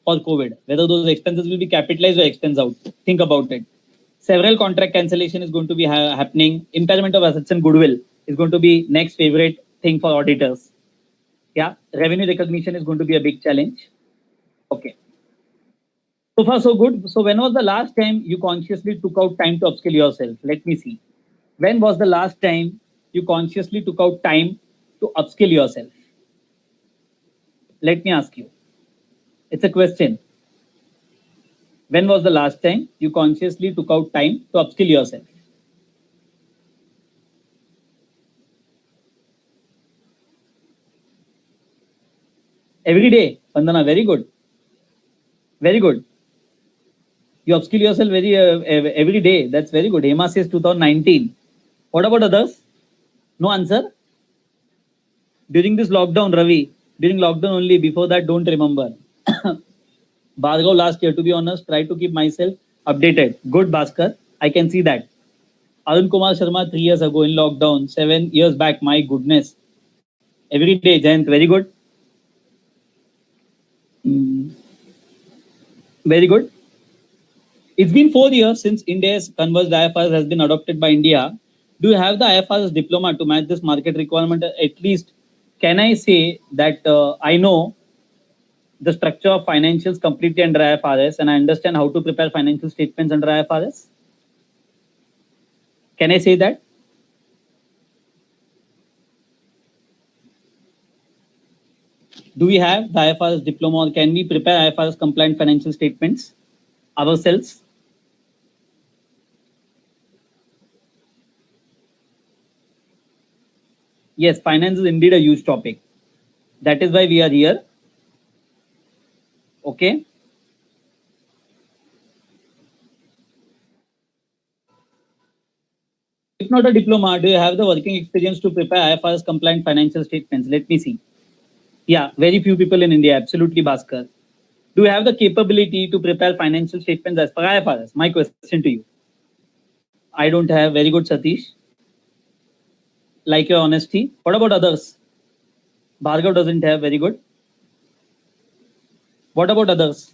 for COVID. Whether those expenses will be capitalized or expense out. Think about it. Several contract cancellation is going to be happening. Impairment of assets and goodwill is going to be next favorite thing for auditors. Yeah, revenue recognition is going to be a big challenge. Okay. So far, so good. So, when was the last time you consciously took out time to upskill yourself? Let me see. When was the last time you consciously took out time to upskill yourself? Let me ask you. It's a question. When was the last time you consciously took out time to upskill yourself? Every day, Vandana, very good. Very good. You upskill yourself every day. That's very good. Hema says 2019. What about others? No answer? During this lockdown, Ravi, during lockdown only, before that, don't remember. Bhargav last year, to be honest, try to keep myself updated. Good, Bhaskar. I can see that. Arun Kumar Sharma, 3 years ago in lockdown, 7 years back, my goodness. Every day, Jayant, very good. Mm, very good. It's been 4 years since India's converged IFRS has been adopted by India. Do you have the IFRS diploma to match this market requirement? At least, can I say that I know the structure of financials completely under IFRS and I understand how to prepare financial statements under IFRS? Can I say that? Do we have the IFRS diploma or can we prepare IFRS compliant financial statements ourselves? Yes, finance is indeed a huge topic. That is why we are here. Okay. If not a diploma, do you have the working experience to prepare IFRS compliant financial statements? Let me see. Yeah, very few people in India. Absolutely, Bhaskar. Do you have the capability to prepare financial statements as per IFRS? My question to you. I don't have. Very good, Satish. Like your honesty. What about others? Bhargav doesn't have. Very good. What about others?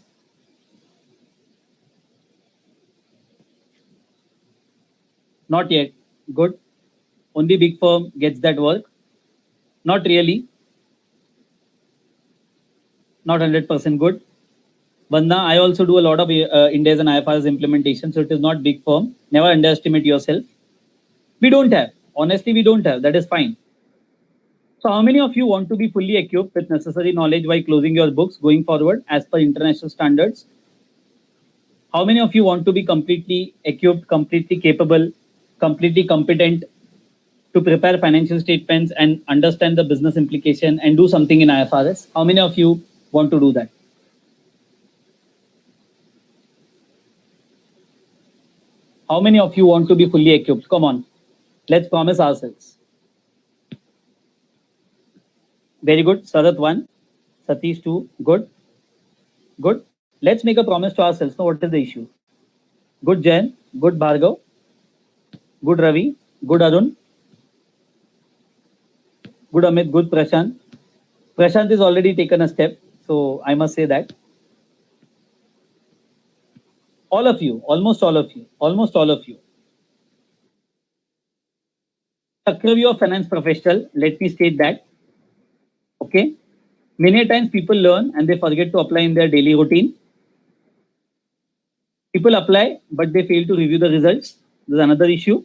Not yet. Good. Only big firm gets that work. Not really. Not 100% good. Vandana, I also do a lot of India's and IFRS implementation, so it is not big firm. Never underestimate yourself. We don't have. Honestly, we don't have. That is fine. So, how many of you want to be fully equipped with necessary knowledge while closing your books going forward as per international standards? How many of you want to be completely equipped, completely capable, completely competent to prepare financial statements and understand the business implication and do something in IFRS? How many of you want to do that? How many of you want to be fully equipped? Come on, let's promise ourselves. Very good. Sarath 1, Satish 2. Good. Good. Let's make a promise to ourselves. Now, what is the issue? Good Jain, good Bhargav, good Ravi, good Arun, good Amit, good Prashant. Prashant has already taken a step, so I must say that. All of you, almost all of you, almost all of you. Chakravyu of finance professional, let me state that. Okay. Many times people learn and they forget to apply in their daily routine. People apply, but they fail to review the results. There's another issue.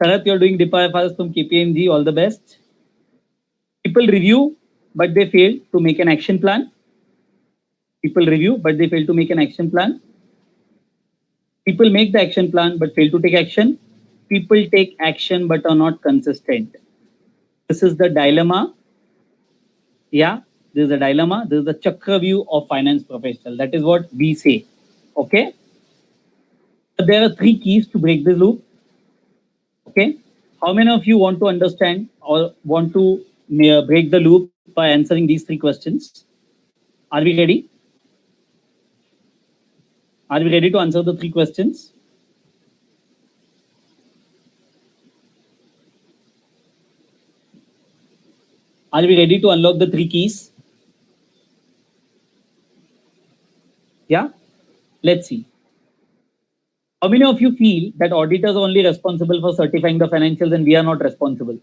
Sarath, you're doing DIPA FRS from KPMG. All the best. People review, but they fail to make an action plan. People review, but they fail to make an action plan. People make the action plan, but fail to take action. People take action, but are not consistent. This is the dilemma. Yeah, this is a dilemma. This is the Chakravyu of finance professional. That is what we say. Okay. There are 3 keys to break the loop. Okay. How many of you want to understand or want to break the loop by answering these 3 questions? Are we ready? Are we ready to answer the 3 questions? Are we ready to unlock the 3 keys? Yeah, let's see. How many of you feel that auditors are only responsible for certifying the financials and we are not responsible?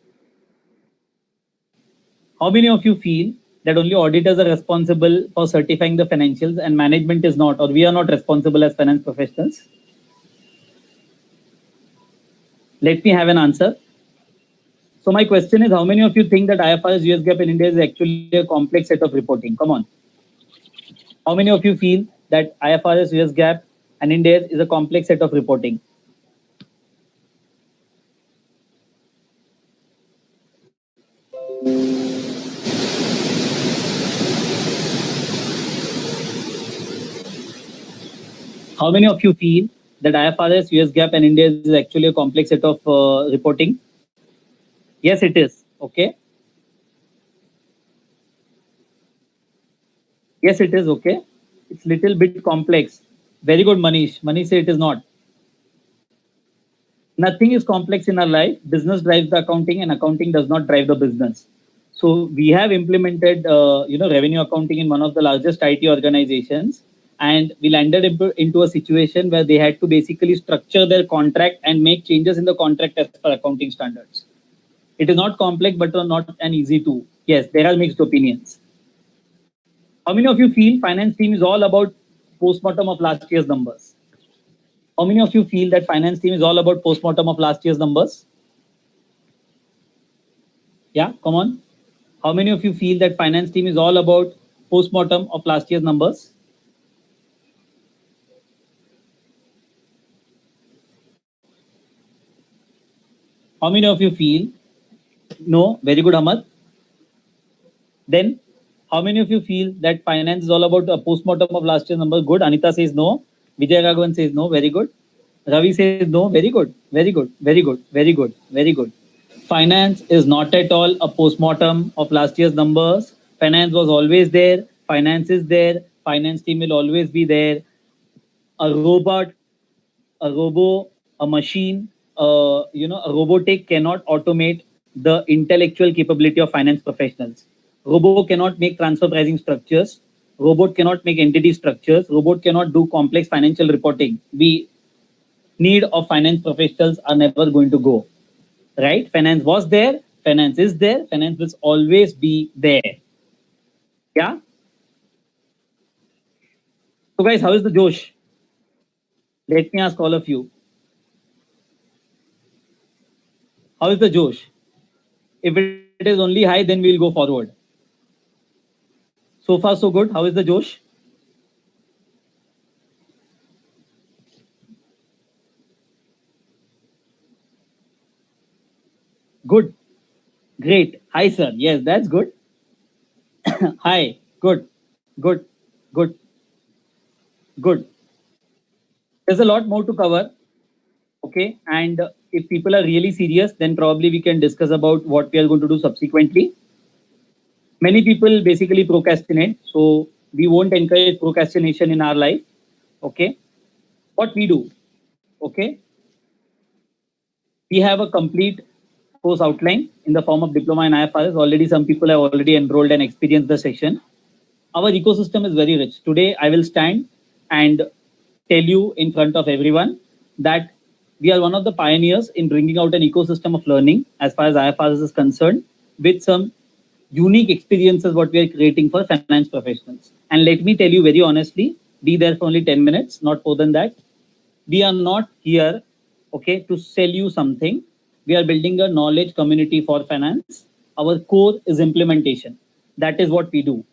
How many of you feel that only auditors are responsible for certifying the financials and management is not, or we are not responsible as finance professionals? Let me have an answer. So my question is, how many of you think that IFRS US GAAP in India is actually a complex set of reporting? Come on. How many of you feel that IFRS US GAAP and India is a complex set of reporting? How many of you feel that IFRS US GAAP and India is actually a complex set of reporting? Yes, it is. Okay. Yes, it is. Okay. It's little bit complex. Very good, Manish. Manish said it is not. Nothing is complex in our life. Business drives the accounting and accounting does not drive the business. So we have implemented, revenue accounting in one of the largest IT organizations. And we landed into a situation where they had to basically structure their contract and make changes in the contract as per accounting standards. It is not complex, but not an easy to. Yes, there are mixed opinions. How many of you feel finance team is all about postmortem of last year's numbers? How many of you feel that finance team is all about postmortem of last year's numbers? Yeah, come on. How many of you feel that finance team is all about postmortem of last year's numbers? How many of you feel? No, very good, Ahmad. Then, how many of you feel that finance is all about a postmortem of last year's numbers? Good. Anita says no. Vijay Raghavan says no. Very good. Ravi says no. Very good. Very good. Very good. Very good. Very good. Finance is not at all a postmortem of last year's numbers. Finance was always there. Finance is there. Finance team will always be there. A robot, a robo, a machine, a robotic cannot automate the intellectual capability of finance professionals. Robo cannot make transfer pricing structures. Robot cannot make entity structures. Robot cannot do complex financial reporting. The need of finance professionals are never going to go. Right? Finance was there. Finance is there. Finance will always be there. Yeah? So guys, how is the Josh? Let me ask all of you. How is the Josh? If it is only high, then we'll go forward. So far, so good. How is the Josh? Good. Great. Hi, sir. Yes, that's good. Hi. Good. Good. Good. Good. There's a lot more to cover. Okay. And if people are really serious, then probably we can discuss about what we are going to do subsequently. Many people basically procrastinate. So we won't encourage procrastination in our life. Okay. What we do. Okay. We have a complete course outline in the form of diploma in IFRS. Already some people have already enrolled and experienced the session. Our ecosystem is very rich. Today, I will stand and tell you in front of everyone that we are one of the pioneers in bringing out an ecosystem of learning as far as IFRS is concerned, with some unique experiences what we are creating for finance professionals. And let me tell you very honestly, be there for only 10 minutes, not more than that. We are not here, okay, to sell you something. We are building a knowledge community for finance. Our core is implementation. That is what we do.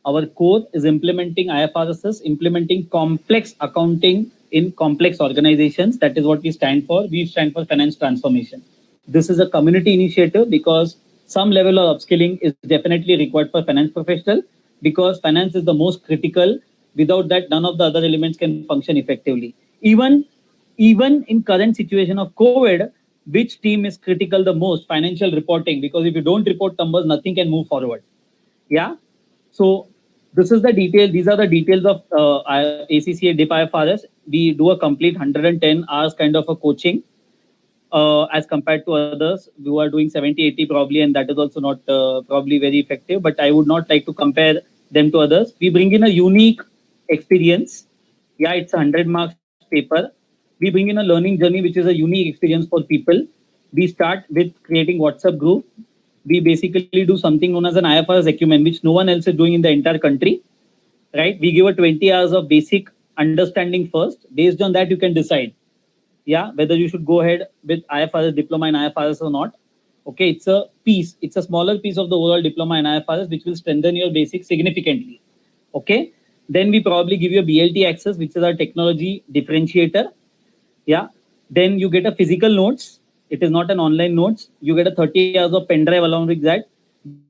Our core is implementing IFRS, implementing complex accounting in complex organizations. That is what we stand for. We stand for finance transformation. This is a community initiative because some level of upskilling is definitely required for finance professional, because finance is the most critical. Without that, none of the other elements can function effectively. Even in current situation of COVID, which team is critical the most? Financial reporting, because if you don't report numbers, nothing can move forward. Yeah. So this is the detail. These are the details of ACCA DIP IFRS. We do a complete 110 hours kind of a coaching as compared to others who are doing 70, 80 probably, and that is also not probably very effective. But I would not like to compare them to others. We bring in a unique experience. Yeah, it's a 100 marks paper. We bring in a learning journey, which is a unique experience for people. We start with creating WhatsApp group. We basically do something known as an IFRS acumen, which no one else is doing in the entire country. Right? We give a 20 hours of basic understanding first. Based on that, you can decide, yeah, whether you should go ahead with IFRS diploma in IFRS or not. Okay, it's a piece. It's a smaller piece of the overall diploma in IFRS, which will strengthen your basics significantly. Okay. Then we probably give you a BLT access, which is our technology differentiator. Yeah. Then you get a physical notes. It is not an online notes. You get a 30 hours of pen drive along with that.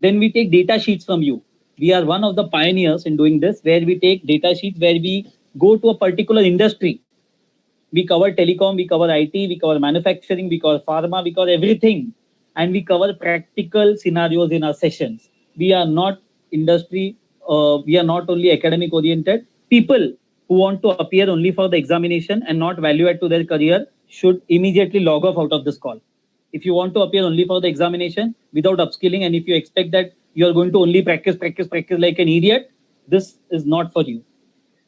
Then we take data sheets from you. We are one of the pioneers in doing this, where we take data sheets, where we go to a particular industry. We cover telecom, we cover IT, we cover manufacturing, we cover pharma, we cover everything. And we cover practical scenarios in our sessions. We are not industry, we are not only academic oriented. People who want to appear only for the examination and not value add to their career should immediately log off out of this call. If you want to appear only for the examination without upskilling, and if you expect that you are going to only practice like an idiot, this is not for you.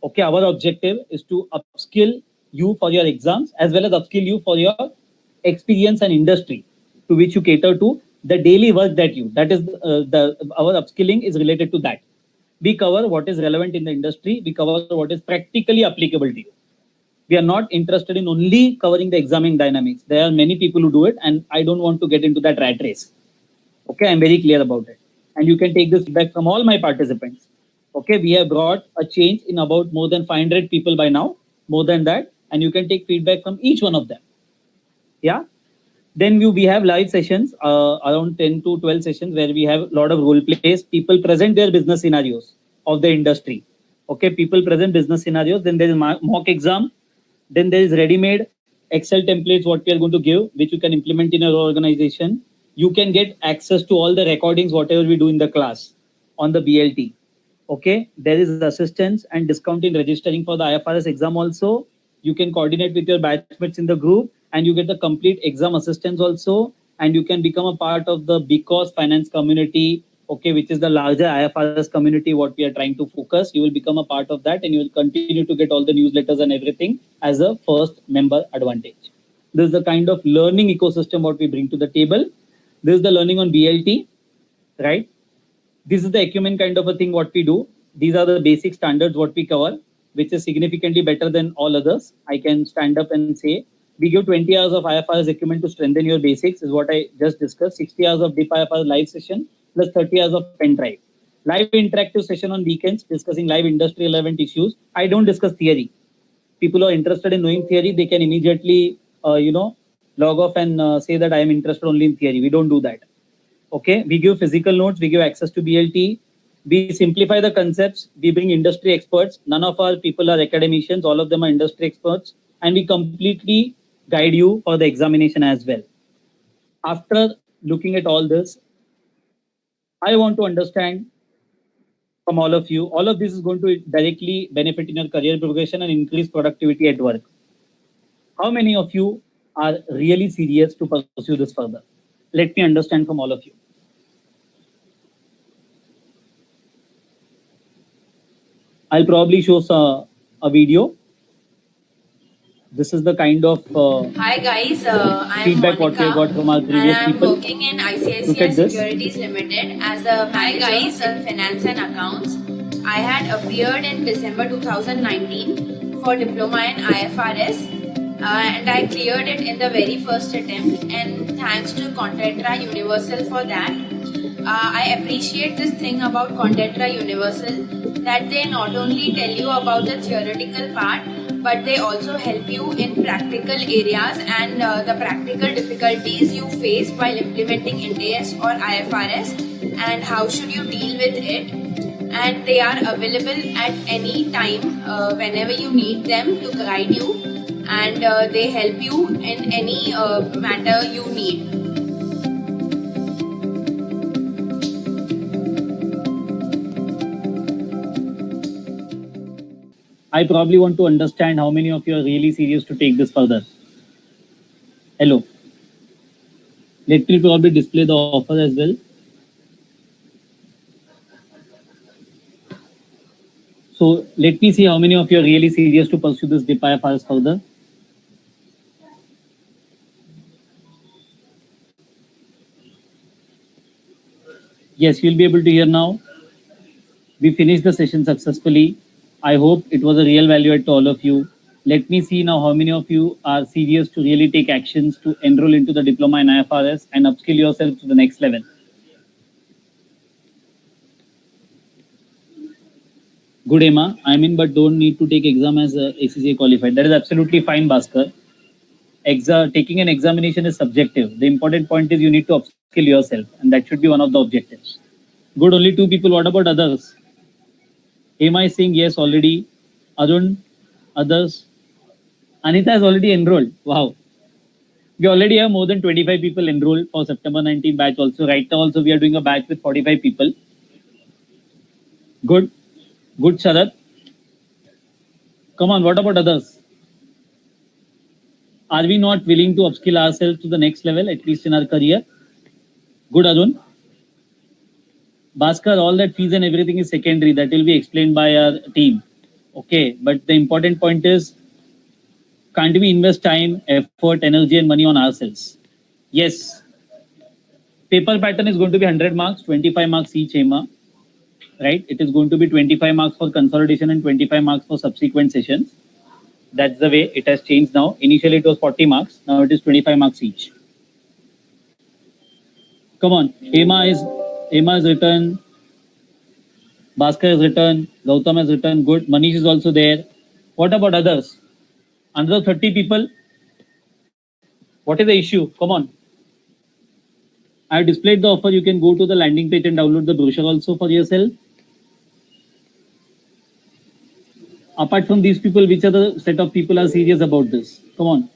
Okay, our objective is to upskill you for your exams, as well as upskill you for your experience and industry to which you cater to, the daily work that you, that is the our upskilling is related to that. We cover what is relevant in the industry. We cover what is practically applicable to you. We are not interested in only covering the examining dynamics. There are many people who do it, and I don't want to get into that rat race. Okay, I'm very clear about it. And you can take this feedback from all my participants. Okay, we have brought a change in about more than 500 people by now, more than that, and you can take feedback from each one of them. Yeah. Then we have live sessions, around 10 to 12 sessions, where we have a lot of role plays. People present their business scenarios of the industry. Okay, people present business scenarios. Then there is mock exam. Then there is ready-made Excel templates, what we are going to give, which you can implement in your organization. You can get access to all the recordings, whatever we do in the class on the BLT. Okay, there is assistance and discount in registering for the IFRS exam also. You can coordinate with your batchmates in the group, and you get the complete exam assistance also. And you can become a part of the BCOS finance community, okay, which is the larger IFRS community, what we are trying to focus. You will become a part of that, and you will continue to get all the newsletters and everything as a first member advantage. This is the kind of learning ecosystem what we bring to the table. This is the learning on BLT, right? This is the acumen kind of a thing what we do. These are the basic standards what we cover, which is significantly better than all others. I can stand up and say we give 20 hours of IFRS acumen to strengthen your basics, is what I just discussed. 60 hours of DIP IFRS live session plus 30 hours of pen drive. Live interactive session on weekends discussing live industry relevant issues. I don't discuss theory. People who are interested in knowing theory, they can immediately, log off and say that I am interested only in theory. We don't do that. Okay, we give physical notes, we give access to BLT, we simplify the concepts, we bring industry experts. None of our people are academicians, all of them are industry experts, and we completely guide you for the examination as well. After looking at all this, I want to understand from all of you, all of this is going to directly benefit in your career progression and increase productivity at work. How many of you are really serious to pursue this further? Let me understand from all of you. I'll probably show a video. This is the kind of Hi guys, I am feedback what we have Monica got from our and previous I am people. working in Look ICICI at this. Securities Limited as a manager in finance and accounts. I had appeared in December 2019 for diploma in IFRS and I cleared it in the very first attempt, and thanks to Contetra Universal for that. I appreciate this thing about Contetra Universal, that they not only tell you about the theoretical part but they also help you in practical areas and the practical difficulties you face while implementing IND-AS or IFRS and how should you deal with it. And they are available at any time whenever you need them to guide you, and they help you in any matter you need. I probably want to understand how many of you are really serious to take this further. Hello. Let me probably display the offer as well. So let me see how many of you are really serious to pursue this DIP IFRS further. Yes, you'll be able to hear now. We finished the session successfully. I hope it was a real value add to all of you. Let me see now how many of you are serious to really take actions to enroll into the diploma in IFRS and upskill yourself to the next level. Good, Emma. I'm in, but don't need to take exam as a ACCA qualified. That is absolutely fine, Bhaskar. Taking an examination is subjective. The important point is you need to upskill yourself, and that should be one of the objectives. Good, only two people. What about others? Emma is saying yes already. Arun, others. Anita has already enrolled. Wow. We already have more than 25 people enrolled for September 19 batch also. Right now also we are doing a batch with 45 people. Good. Good, Sharad. Come on, what about others? Are we not willing to upskill ourselves to the next level, at least in our career? Good, Arun. Bhaskar, all that fees and everything is secondary. That will be explained by our team. Okay, but the important point is, can't we invest time, effort, energy, and money on ourselves? Yes. Paper pattern is going to be 100 marks, 25 marks each, Emma. Right? It is going to be 25 marks for consolidation and 25 marks for subsequent sessions. That's the way it has changed now. Initially, it was 40 marks. Now it is 25 marks each. Come on. Emma is written. Bhaskar has written. Gautam has written. Good. Manish is also there. What about others? Another 30 people. What is the issue? Come on. I have displayed the offer. You can go to the landing page and download the brochure also for yourself. Apart from these people, which other set of people are serious about this? Come on.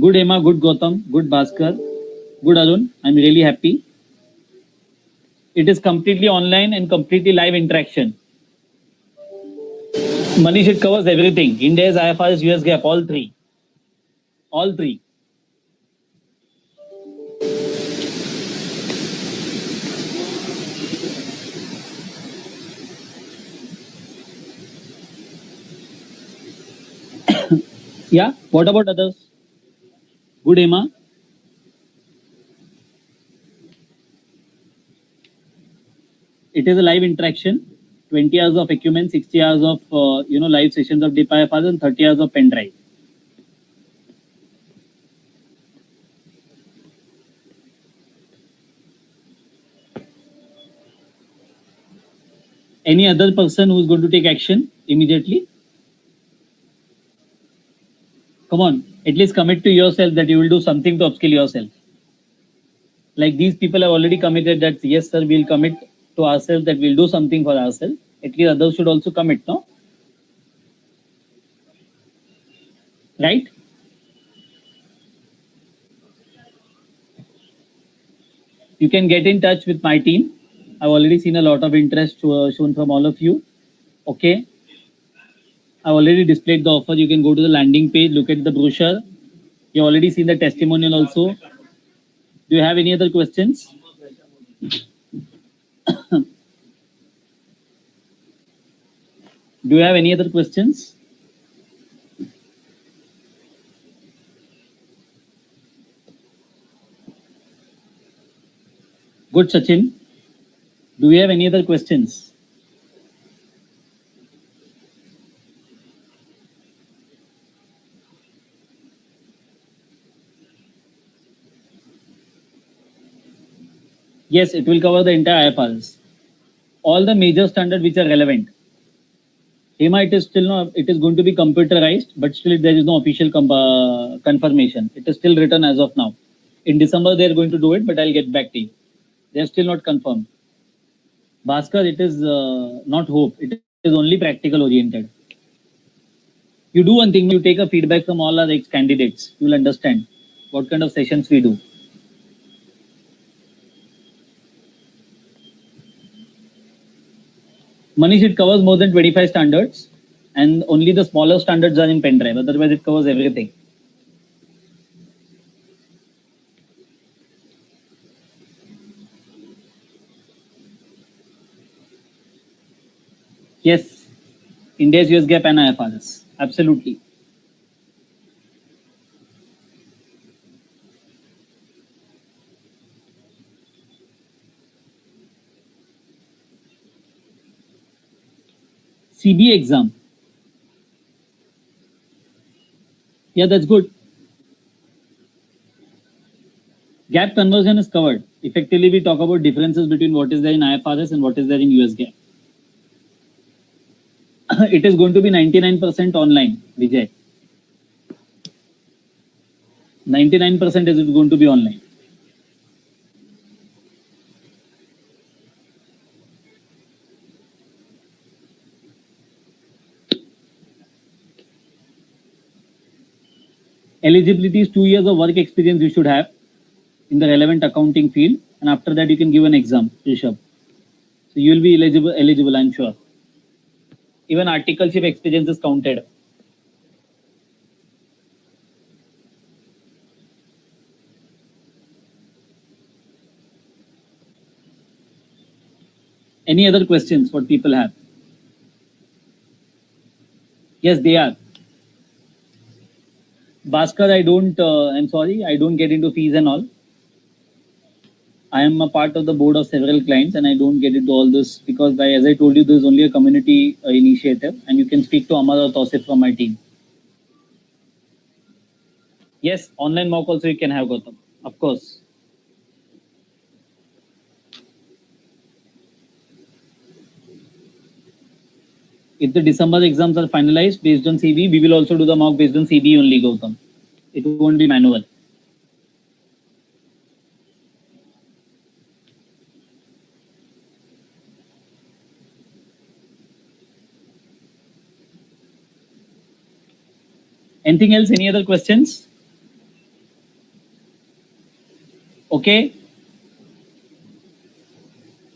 Good Emma, good Gautam, good Bhaskar, good Arun. I'm really happy. It is completely online and completely live interaction. Manish, it covers everything. India's IFRS, US gap, all three. All three. Yeah. What about others? Good Emma. It is a live interaction. 20 hours of Acumen, 60 hours of live sessions of DIP IFRS, and 30 hours of pen drive. Any other person who is going to take action immediately? Come on, at least commit to yourself that you will do something to upskill yourself. Like these people have already committed that yes, sir, we'll commit to ourselves that we'll do something for ourselves. At least others should also commit, no? Right? You can get in touch with my team. I've already seen a lot of interest shown from all of you. Okay. I've already displayed the offer. You can go to the landing page, look at the brochure. You already seen the testimonial also. Do you have any other questions? Do you have any other questions? Good, Sachin. Do you have any other questions? Yes, it will cover the entire IFRS. All the major standards which are relevant. HEMA, it is still not, it is going to be computerized, but still there is no official confirmation. It is still written as of now. In December, they are going to do it, but I'll get back to you. They are still not confirmed. Bhaskar, it is not hope. It is only practical oriented. You do one thing, you take a feedback from all our ex-candidates. You will understand what kind of sessions we do. Manish, it covers more than 25 standards and only the smaller standards are in pen drive. Otherwise, it covers everything. Yes, India's US gap and IFRS. Absolutely. CB exam. Yeah, that's good. Gap conversion is covered. Effectively, we talk about differences between what is there in IFRS and what is there in US gap. It is going to be 99% online, Vijay. 99% is going to be online. Eligibility is 2 years of work experience you should have in the relevant accounting field, and after that you can give an exam, Rishabh. So you will be eligible, I'm sure. Even articleship experience is counted. Any other questions what people have? Yes, they are. Bhaskar, I'm sorry, I don't get into fees and all. I am a part of the board of several clients and I don't get into all this because, as I told you, this is only a community initiative and you can speak to Amar or Tausif from my team. Yes, online mock also you can have, Gautam. Of course. If the December exams are finalized based on CB, we will also do the mock based on CB only, Gautam. It won't be manual. Anything else? Any other questions? Okay.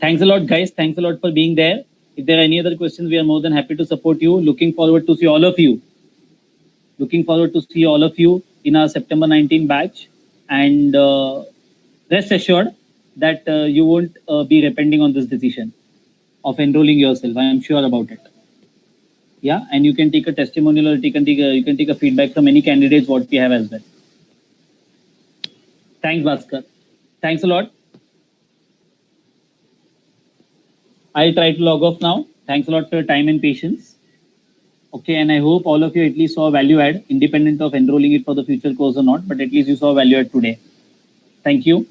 Thanks a lot, guys. Thanks a lot for being there. If there are any other questions, we are more than happy to support you. Looking forward to see all of you. Looking forward to see all of you in our September 19 batch. And rest assured that you won't be repenting on this decision of enrolling yourself. I am sure about it. Yeah, and you can take a testimonial or you can take a feedback from any candidates what we have as well. Thanks, Bhaskar. Thanks a lot. I'll try to log off now. Thanks a lot for your time and patience. Okay, and I hope all of you at least saw value add, independent of enrolling it for the future course or not, but at least you saw value add today. Thank you.